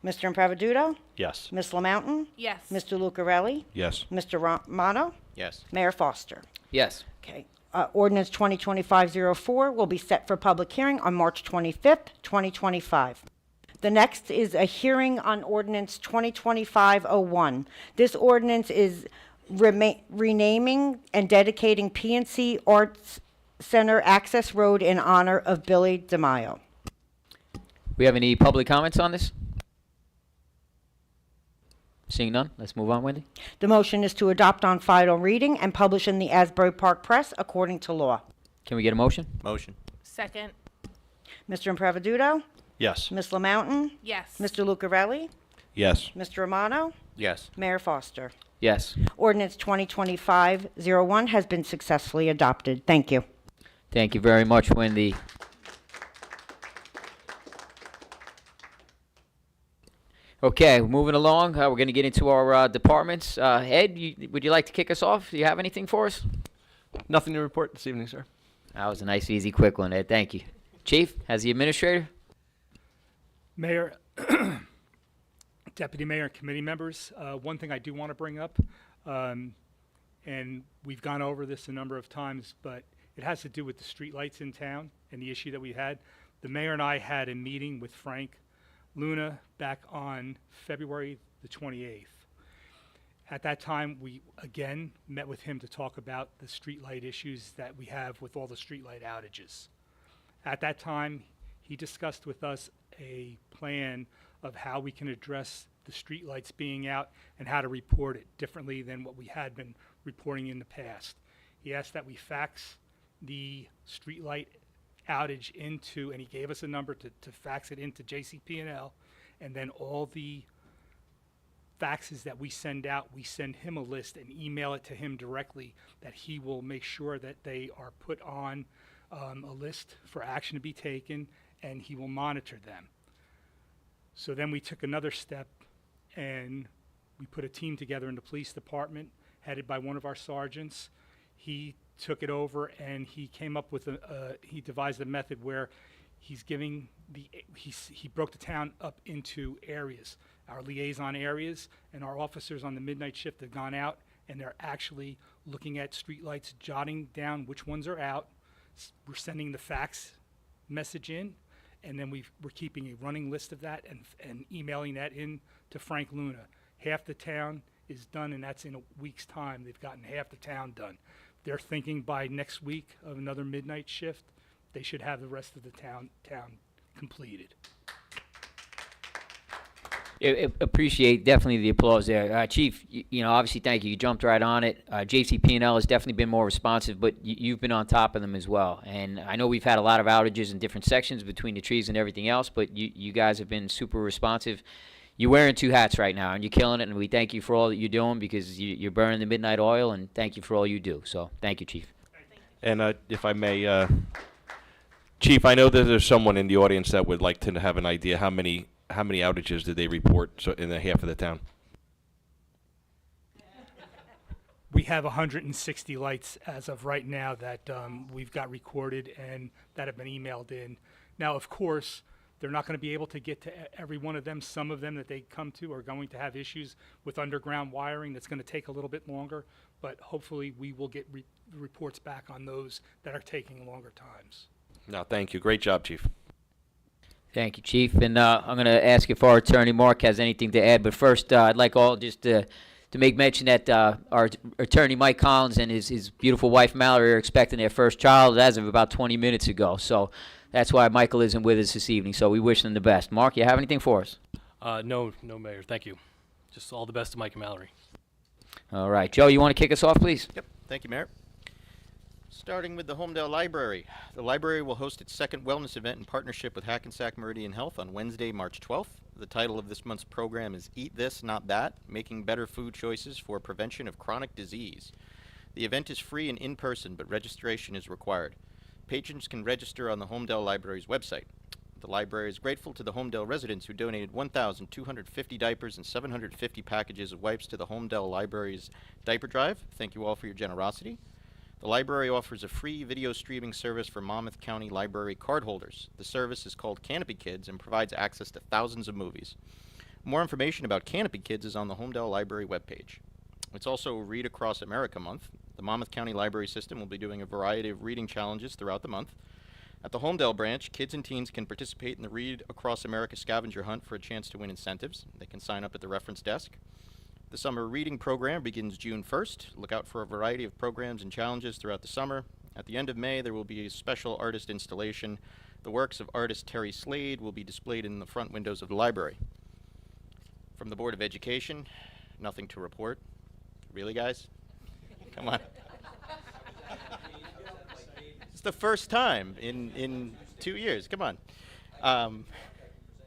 Mr. Impaviduto? Yes. Ms. LaMountain? Yes. Mr. Lucarelli? Yes. Mr. Romano? Yes. Mayor Foster? Yes. Okay. Ordinance 2025-04 will be set for public hearing on March 25th, 2025. The next is a hearing on ordinance 2025-01. This ordinance is renaming and dedicating PNC Arts Center Access Road in honor of Billy DeMaio. We have any public comments on this? Seeing none, let's move on, Wendy. The motion is to adopt on final reading and publish in the Asbury Park Press according to law. Can we get a motion? Motion. Second. Mr. Impaviduto? Yes. Ms. LaMountain? Yes. Mr. Lucarelli? Yes. Mr. Romano? Yes. Mayor Foster? Yes. Ordinance 2025-01 has been successfully adopted. Thank you. Thank you very much, Wendy. Okay, moving along, we're going to get into our departments. Ed, would you like to kick us off? Do you have anything for us? Nothing to report this evening, sir. That was a nice, easy, quick one, Ed. Thank you. Chief, as the administrator? Mayor, Deputy Mayor, and committee members, one thing I do want to bring up, and we've gone over this a number of times, but it has to do with the streetlights in town and the issue that we had. The mayor and I had a meeting with Frank Luna back on February the 28th. At that time, we again met with him to talk about the streetlight issues that we have with all the streetlight outages. At that time, he discussed with us a plan of how we can address the streetlights being out and how to report it differently than what we had been reporting in the past. He asked that we fax the streetlight outage into, and he gave us a number to fax it into JCP&L, and then all the faxes that we send out, we send him a list and email it to him directly, that he will make sure that they are put on a list for action to be taken, and he will monitor them. So then we took another step, and we put a team together in the police department, headed by one of our sergeants. He took it over, and he came up with he devised a method where he's giving he broke the town up into areas, our liaison areas, and our officers on the midnight shift have gone out, and they're actually looking at streetlights, jotting down which ones are out. We're sending the fax message in, and then we're keeping a running list of that and emailing that in to Frank Luna. Half the town is done, and that's in a week's time. They've gotten half the town done. They're thinking by next week of another midnight shift, they should have the rest of the town completed. Appreciate definitely the applause there. Chief, obviously thank you. You jumped right on it. JCP&L has definitely been more responsive, but you've been on top of them as well. And I know we've had a lot of outages in different sections between the trees and everything else, but you guys have been super responsive. You're wearing two hats right now, and you're killing it, and we thank you for all that you're doing, because you're burning the midnight oil, and thank you for all you do. So thank you, Chief. And if I may, Chief, I know that there's someone in the audience that would like to have an idea how many how many outages did they report in the half of the town? We have 160 lights as of right now that we've got recorded and that have been emailed in. Now, of course, they're not going to be able to get to every one of them. Some of them that they come to are going to have issues with underground wiring that's going to take a little bit longer, but hopefully we will get reports back on those that are taking longer times. No, thank you. Great job, Chief. Thank you, Chief. And I'm going to ask if our attorney Mark has anything to add. But first, I'd like all just to make mention that our attorney Mike Collins and his beautiful wife Mallory are expecting their first child as of about 20 minutes ago. So that's why Michael isn't with us this evening. So we wish them the best. Mark, you have anything for us? No, Mayor. Thank you. Just all the best to Mike and Mallory. All right. Joe, you want to kick us off, please? Yep. Thank you, Mayor. Starting with the Homedale Library. The library will host its second wellness event in partnership with Hackensack Meridian Health on Wednesday, March 12th. The title of this month's program is Eat This, Not That, Making Better Food Choices for Prevention of Chronic Disease. The event is free and in person, but registration is required. Patrons can register on the Homedale Library's website. The library is grateful to the Homedale residents who donated 1,250 diapers and 750 packages of wipes to the Homedale Library's diaper drive. Thank you all for your generosity. The library offers a free video streaming service for Monmouth County Library cardholders. The service is called Canopy Kids and provides access to thousands of movies. More information about Canopy Kids is on the Homedale Library webpage. It's also Read Across America Month. The Monmouth County Library System will be doing a variety of reading challenges throughout the month. At the Homedale branch, kids and teens can participate in the Read Across America scavenger hunt for a chance to win incentives. They can sign up at the reference desk. The summer reading program begins June 1st. Look out for a variety of programs and challenges throughout the summer. At the end of May, there will be a special artist installation. The works of artist Terry Slade will be displayed in the front windows of the library. From the Board of Education, nothing to report. Really, guys? Come on. It's the first time in 2 years. Come on.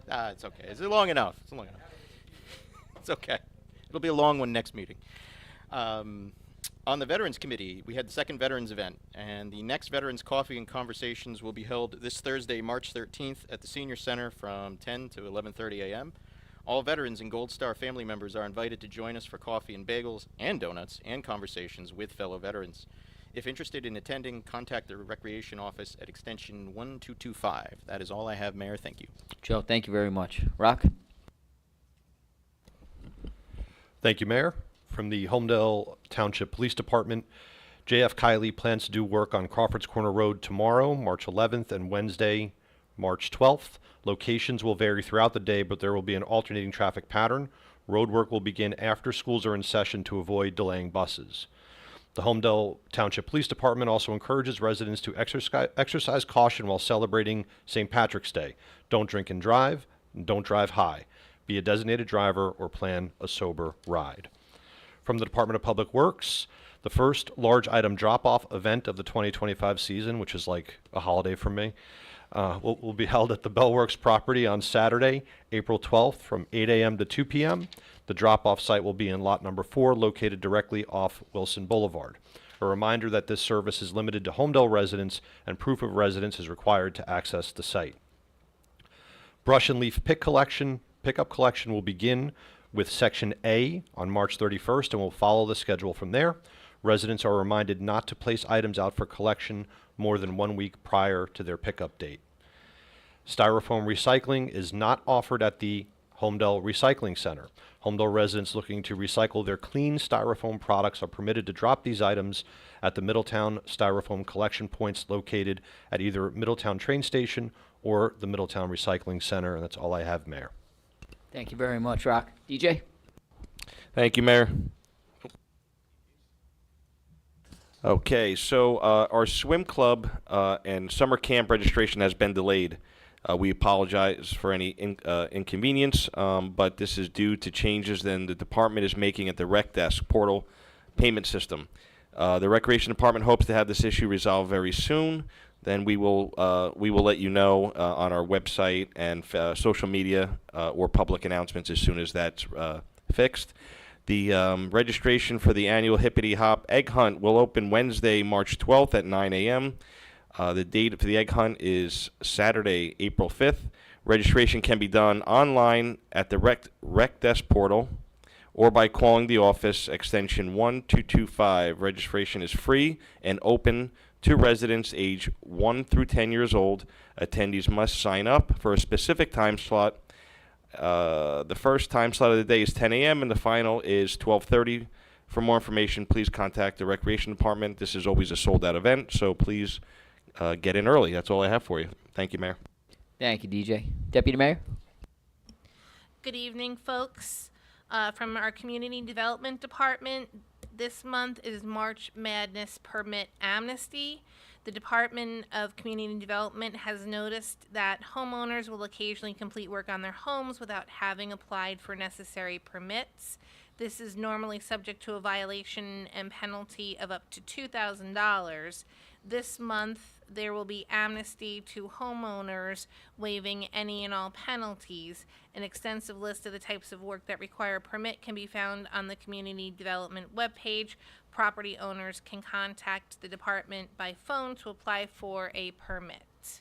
It's okay. It's long enough. It's long enough. It's okay. It'll be a long one next meeting. On the Veterans Committee, we had the second Veterans event, and the next Veterans Coffee and Conversations will be held this Thursday, March 13th at the Senior Center from 10 to 11:30 a.m. All veterans and Gold Star family members are invited to join us for coffee and bagels and donuts and conversations with fellow veterans. If interested in attending, contact the Recreation Office at extension 1225. That is all I have, Mayor. Thank you. Joe, thank you very much. Rock? Thank you, Mayor. From the Homedale Township Police Department, J.F. Kiley plans to do work on Crawford's Corner Road tomorrow, March 11th, and Wednesday, March 12th. Locations will vary throughout the day, but there will be an alternating traffic pattern. Road work will begin after schools are in session to avoid delaying buses. The Homedale Township Police Department also encourages residents to exercise caution while celebrating St. Patrick's Day. Don't drink and drive, and don't drive high. Be a designated driver or plan a sober ride. From the Department of Public Works, the first large item drop-off event of the 2025 season, which is like a holiday for me, will be held at the Bellworks property on Saturday, April 12th from 8 a.m. to 2 p.m. The drop-off site will be in lot number 4, located directly off Wilson Boulevard. A reminder that this service is limited to Homedale residents, and proof of residence is required to access the site. Brush and leaf pickup collection will begin with Section A on March 31st and will follow the schedule from there. Residents are reminded not to place items out for collection more than 1 week prior to their pickup date. Styrofoam recycling is not offered at the Homedale Recycling Center. Homedale residents looking to recycle their clean styrofoam products are permitted to drop these items at the Middletown Styrofoam collection points located at either Middletown train station or the Middletown Recycling Center, and that's all I have, Mayor. Thank you very much, Rock. DJ? Thank you, Mayor. Okay, so our swim club and summer camp registration has been delayed. We apologize for any inconvenience, but this is due to changes that the department is making at the Rec Desk portal payment system. The Recreation Department hopes to have this issue resolved very soon. Then we will let you know on our website and social media or public announcements as soon as that's fixed. The registration for the annual Hippity Hop Egg Hunt will open Wednesday, March 12th at 9 a.m. The date for the egg hunt is Saturday, April 5th. Registration can be done online at the rec desk portal or by calling the office extension 1225. Registration is free and open to residents age 1 through 10 years old. Attendees must sign up for a specific time slot. The first time slot of the day is 10 a.m. and the final is 12:30. For more information, please contact the Recreation Department. This is always a sold-out event, so please get in early. That's all I have for you. Thank you, Mayor. Thank you, DJ. Deputy Mayor? Good evening, folks. From our Community Development Department, this month is March Madness Permit Amnesty. The Department of Community Development has noticed that homeowners will occasionally complete work on their homes without having applied for necessary permits. This is normally subject to a violation and penalty of up to $2,000. This month, there will be amnesty to homeowners, waiving any and all penalties. An extensive list of the types of work that require a permit can be found on the Community Development webpage. Property owners can contact the department by phone to apply for a permit.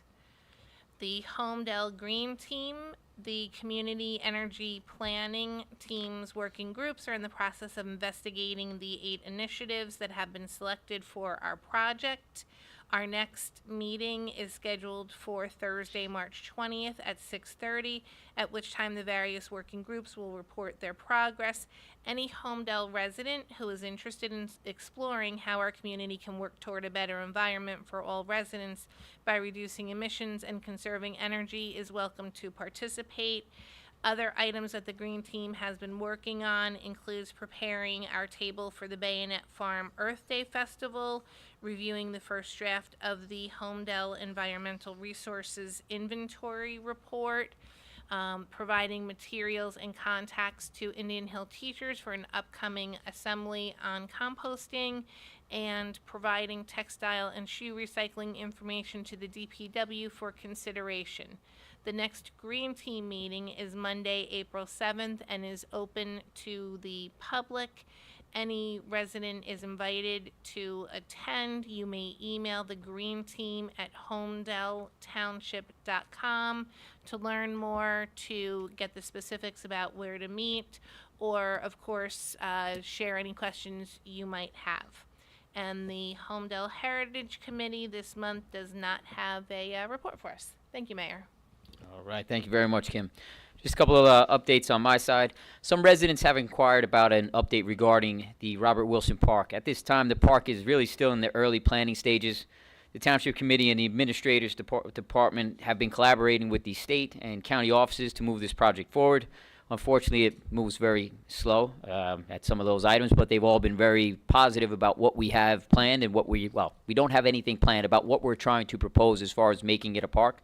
The Homedale Green Team, the Community Energy Planning Team's working groups are in the process of investigating the 8 initiatives that have been selected for our project. Our next meeting is scheduled for Thursday, March 20th at 6:30, at which time the various working groups will report their progress. Any Homedale resident who is interested in exploring how our community can work toward a better environment for all residents by reducing emissions and conserving energy is welcome to participate. Other items that the Green Team has been working on includes preparing our table for the Bayonet Farm Earth Day Festival, reviewing the first draft of the Homedale Environmental Resources Inventory Report, providing materials and contacts to Indian Hill teachers for an upcoming assembly on composting, and providing textile and shoe recycling information to the DPW for consideration. The next Green Team meeting is Monday, April 7th, and is open to the public. Any resident is invited to attend. You may email the Green Team at homedeletownship.com to learn more, to get the specifics about where to meet, or, of course, share any questions you might have. And the Homedale Heritage Committee this month does not have a report for us. Thank you, Mayor. All right, thank you very much, Kim. Just a couple of updates on my side. Some residents have inquired about an update regarding the Robert Wilson Park. At this time, the park is really still in the early planning stages. The Township Committee and the Administrators Department have been collaborating with the state and county offices to move this project forward. Unfortunately, it moves very slow at some of those items, but they've all been very positive about what we have planned and what we don't have anything planned about what we're trying to propose as far as making it a park.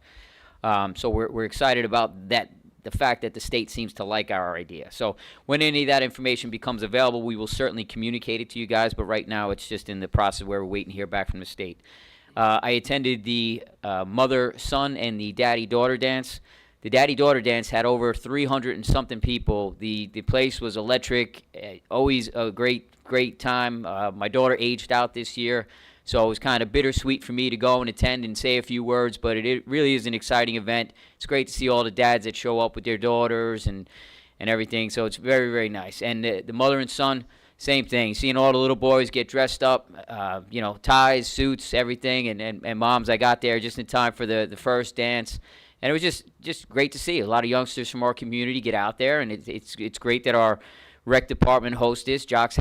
So we're excited about that, the fact that the state seems to like our idea. So when any of that information becomes available, we will certainly communicate it to you guys, but right now it's just in the process where we're waiting to hear back from the state. I attended the mother-son and the daddy-daughter dance. The daddy-daughter dance had over 300 and something people. The place was electric, always a great time. My daughter aged out this year, so it was kind of bittersweet for me to go and attend and say a few words, but it really is an exciting event. It's great to see all the dads that show up with their daughters and everything, so it's very, very nice. And the mother and son, same thing. Seeing all the little boys get dressed up, ties, suits, everything, and moms, I got there just in time for the first dance. And it was just great to see. A lot of youngsters from our community get out there, and it's great that our rec department hosts this. Jocks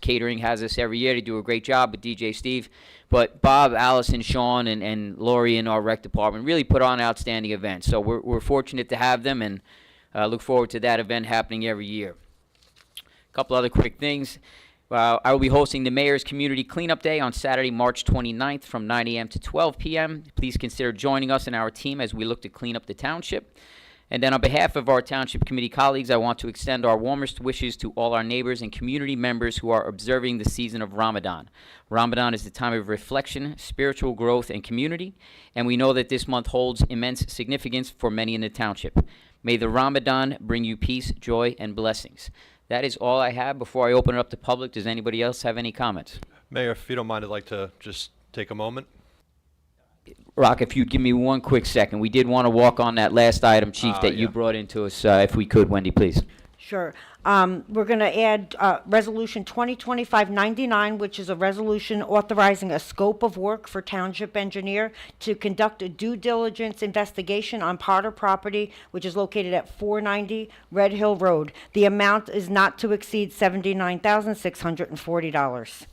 Catering has us every year. They do a great job with DJ Steve. But Bob, Allison, Sean, and Lori in our rec department really put on outstanding events. So we're fortunate to have them, and look forward to that event happening every year. A couple other quick things. I will be hosting the Mayor's Community Cleanup Day on Saturday, March 29th from 9 a.m. to 12 p.m. Please consider joining us and our team as we look to clean up the township. And then on behalf of our Township Committee colleagues, I want to extend our warmest wishes to all our neighbors and community members who are observing the season of Ramadan. Ramadan is the time of reflection, spiritual growth, and community, and we know that this month holds immense significance for many in the township. May the Ramadan bring you peace, joy, and blessings. That is all I have. Before I open it up to public, does anybody else have any comments? Mayor, if you don't mind, I'd like to just take a moment. Rock, if you'd give me one quick second, we did want to walk on that last item, Chief, that you yeah. brought into us, if we could, Wendy, please. Sure. We're going to add Resolution 2025-99, which is a resolution authorizing a scope of work for Township Engineer to conduct a due diligence investigation on Potter property, which is located at 490 Red Hill Road. The amount is not to exceed $79,640.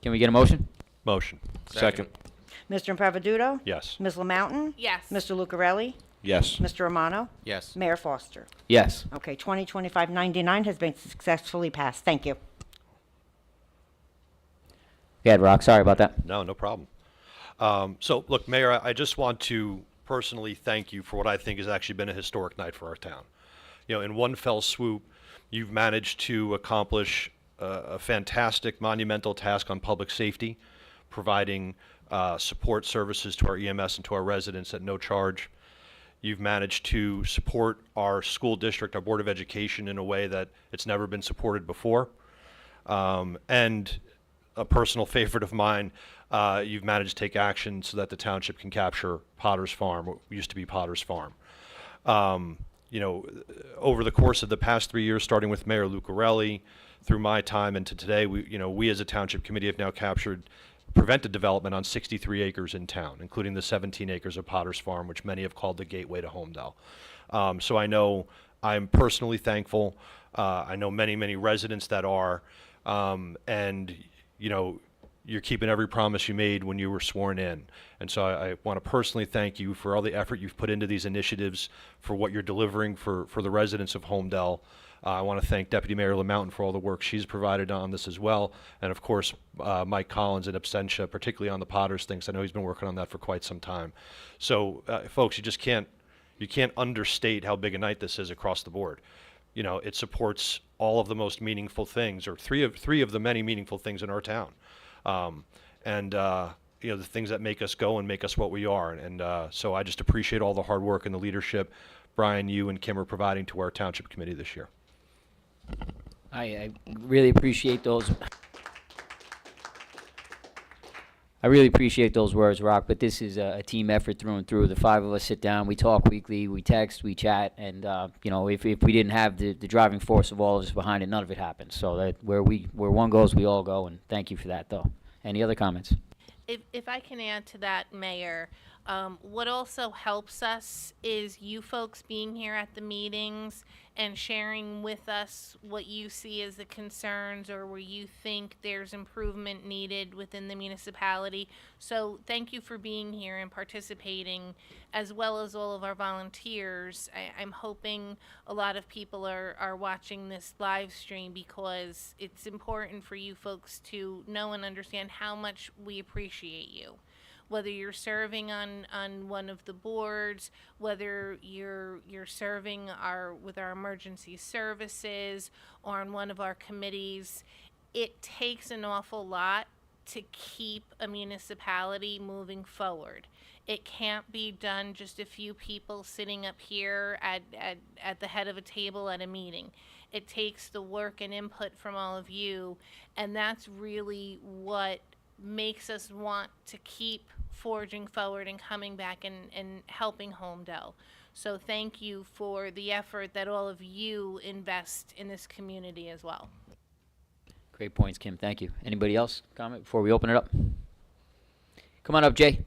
Can we get a motion? Motion. Second. Mr. Impaviduto? Yes. Ms. Lamountain? Yes. Mr. Lucarelli? Yes. Mr. Romano? Yes. Mayor Foster? Yes. Okay, 2025-99 has been successfully passed. Thank you. Go ahead, Rock. Sorry about that. No, no problem. So, look, Mayor, I just want to personally thank you for what I think has actually been a historic night for our town. You know, in one fell swoop, you've managed to accomplish a fantastic, monumental task on public safety, providing support services to our EMS and to our residents at no charge. You've managed to support our school district, our Board of Education, in a way that it's never been supported before. And a personal favorite of mine, you've managed to take action so that the township can capture Potter's Farm, what used to be Potter's Farm. You know, over the course of the past 3 years, starting with Mayor Lucarelli, through my time and to today, we as a township committee have now prevented development on 63 acres in town, including the 17 acres of Potter's Farm, which many have called the gateway to Homedale. So I know I'm personally thankful. I know many, many residents that are, and you know, you're keeping every promise you made when you were sworn in. And so I want to personally thank you for all the effort you've put into these initiatives, for what you're delivering for the residents of Homedale. I want to thank Deputy Mayor LaMountain for all the work she's provided on this as well. And of course, Mike Collins in absentia, particularly on the Potters things. I know he's been working on that for quite some time. So folks, you can't understate how big a night this is across the board. You know, it supports all of the most meaningful things, or three of the many meaningful things in our town. You know, the things that make us go and make us what we are. And so I just appreciate all the hard work and the leadership Brian, you and Kim are providing to our township committee this year. I really appreciate those. I really appreciate those words, Rock, but this is a team effort through and through. The five of us sit down, we talk weekly, we text, we chat, and you know, if we didn't have the driving force of all of us behind it, none of it happens. So that where one goes, we all go, and thank you for that, though. Any other comments? If I can add to that, Mayor, what also helps us is you folks being here at the meetings and sharing with us what you see as the concerns or where you think there's improvement needed within the municipality. So thank you for being here and participating, as well as all of our volunteers. I'm hoping a lot of people are watching this live stream because it's important for you folks to know and understand how much we appreciate you. Whether you're serving on one of the boards, whether you're serving with our emergency services or on one of our committees, it takes an awful lot to keep a municipality moving forward. It can't be done just a few people sitting up here at the head of a table at a meeting. It takes the work and input from all of you, and that's really what makes us want to keep forging forward and coming back and helping Homedale. So thank you for the effort that all of you invest in this community as well. Great points, Kim. Thank you. Anybody else comment before we open it up? Come on up, Jay.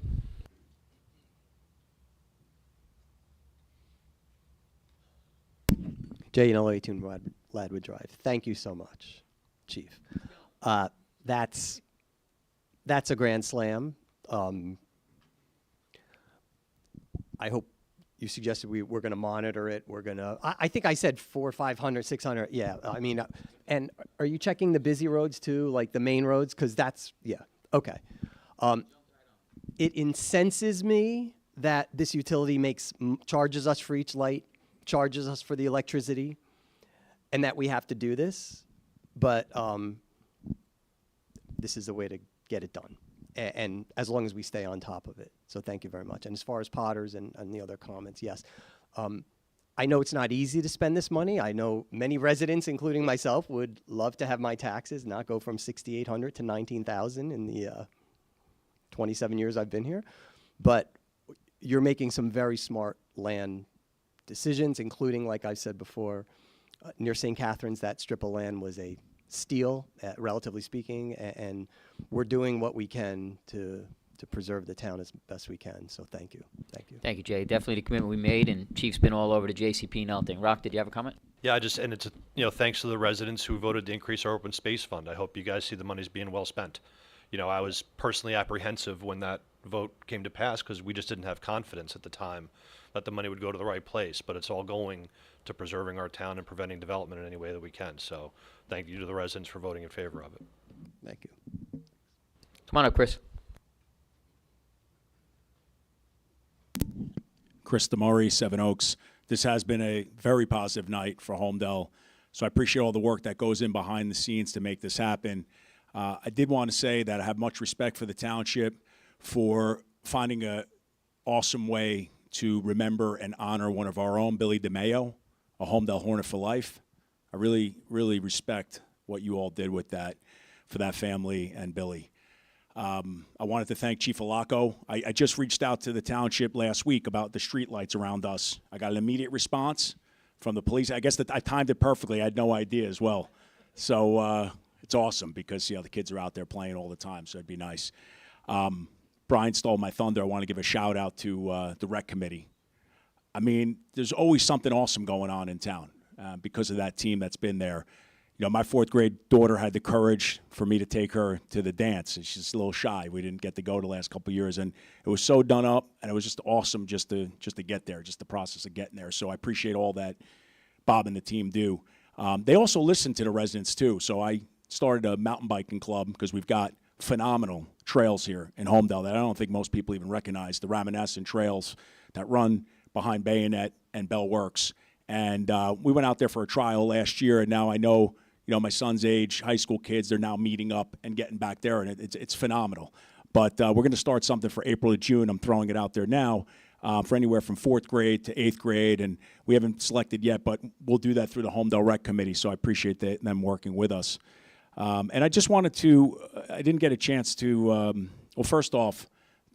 Jay Yanello, 18 Ladwood Drive. Thank you so much, Chief. That's a grand slam. I hope you suggested we're going to monitor it. We're going to, I think I said 400, 500, 600. Yeah, I mean, and are you checking the busy roads too, like the main roads? Because that's, yeah, okay. It incenses me that this utility charges us for each light, charges us for the electricity, and that we have to do this. But this is the way to get it done. And as long as we stay on top of it. So thank you very much. And as far as Potters and the other comments, yes. I know it's not easy to spend this money. I know many residents, including myself, would love to have my taxes not go from $6,800 to $19,000 in the 27 years I've been here. But you're making some very smart land decisions, including, like I said before, near St. Catharines, that strip of land was a steal, relatively speaking, and we're doing what we can to preserve the town as best we can. So thank you. Thank you. Thank you, Jay. Definitely the commitment we made, and Chief's been all over the JCP and thing. Rock, did you have a comment? Yeah, and it's, thanks to the residents who voted to increase our open space fund. I hope you guys see the money's being well spent. I was personally apprehensive when that vote came to pass because we just didn't have confidence at the time that the money would go to the right place, but it's all going to preserving our town and preventing development in any way that we can. So thank you to the residents for voting in favor of it. Thank you. Come on up, Chris. Chris DeMurray, Seven Oaks. This has been a very positive night for Homedale, so I appreciate all the work that goes in behind the scenes to make this happen. I did want to say that I have much respect for the township for finding an awesome way to remember and honor one of our own, Billy DeMayo, a Homedale Hornet for life. I really, really respect what you all did with that for that family and Billy. I wanted to thank Chief Alaco. I just reached out to the township last week about the streetlights around us. I got an immediate response from the police. I guess that I timed it perfectly. I had no idea as well. So it's awesome because the kids are out there playing all the time, so it'd be nice. Brian stole my thunder. I want to give a shout out to the rec committee. I mean, there's always something awesome going on in town because of that team that's been there. My fourth grade daughter had the courage for me to take her to the dance, and she's a little shy. We didn't get to go the last couple of years, and it was so done up, and it was just awesome just to get there, just the process of getting there. So I appreciate all that Bob and the team do. They also listen to the residents too. So I started a mountain biking club because we've got phenomenal trails here in Homedale that I don't think most people even recognize. The Reminiscent trails that run behind Bayonet and Bell Works, and we went out there for a trial last year, and now I know. My son's age, high school kids, they're now meeting up and getting back there, and it's phenomenal. But we're going to start something for April or June. I'm throwing it out there now for anywhere from 4th grade to 8th grade, and we haven't selected yet, but we'll do that through the Homedale Rec Committee, so I appreciate them working with us. And I just wanted to, I didn't get a chance to, well, first off,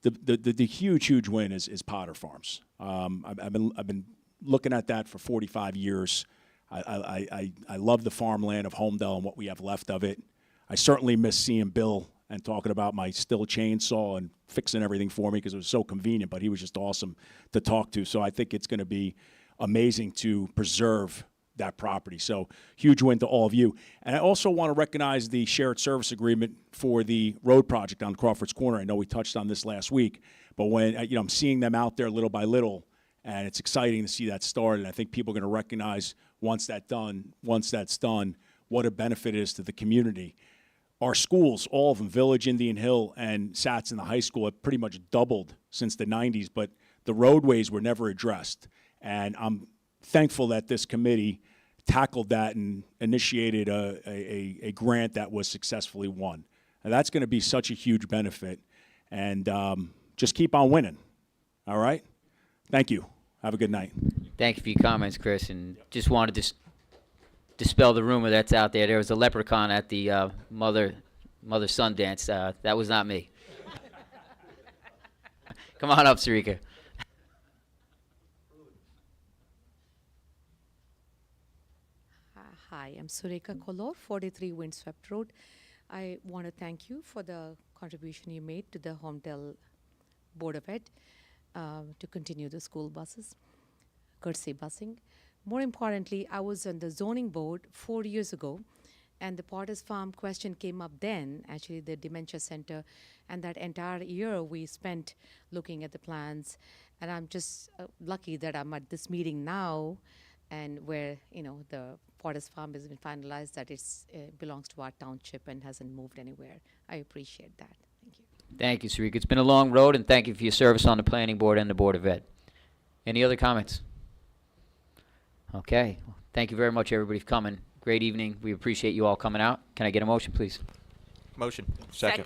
the huge win is Potter Farms. I've been looking at that for 45 years. I love the farmland of Homedale and what we have left of it. I certainly miss seeing Bill and talking about my still chainsaw and fixing everything for me because it was so convenient, but he was just awesome to talk to. So I think it's going to be amazing to preserve that property. So huge win to all of you. And I also want to recognize the shared service agreement for the road project on Crawford's Corner. I know we touched on this last week, but when I'm seeing them out there little by little, and it's exciting to see that started. I think people are going to recognize once that's done, what a benefit it is to the community. Our schools, all of them, Village, Indian Hill, and Sats in the high school, have pretty much doubled since the 90s, but the roadways were never addressed. And I'm thankful that this committee tackled that and initiated a grant that was successfully won. And that's going to be such a huge benefit. And just keep on winning. All right? Thank you. Have a good night. Thank you for your comments, Chris, and just wanted to dispel the rumor that's out there. There was a leprechaun at the mother-son dance. That was not me. Come on up, Sarika. Hi, I'm Sureka Kolor, 43 Windswept Road. I want to thank you for the contribution you made to the Homedale Board of Ed to continue the school buses, courtesy busing. More importantly, I was on the zoning board 4 years ago, and the Potter's Farm question came up then, actually the dementia center, and that entire year we spent looking at the plans. And I'm just lucky that I'm at this meeting now, and where the Potter's Farm has been finalized, that it belongs to our township and hasn't moved anywhere. I appreciate that. Thank you. Thank you, Sarika. It's been a long road, and thank you for your service on the planning board and the Board of Ed. Any other comments? Okay. Well, thank you very much, everybody, for coming. Great evening. We appreciate you all coming out. Can I get a motion, please? Motion. Second.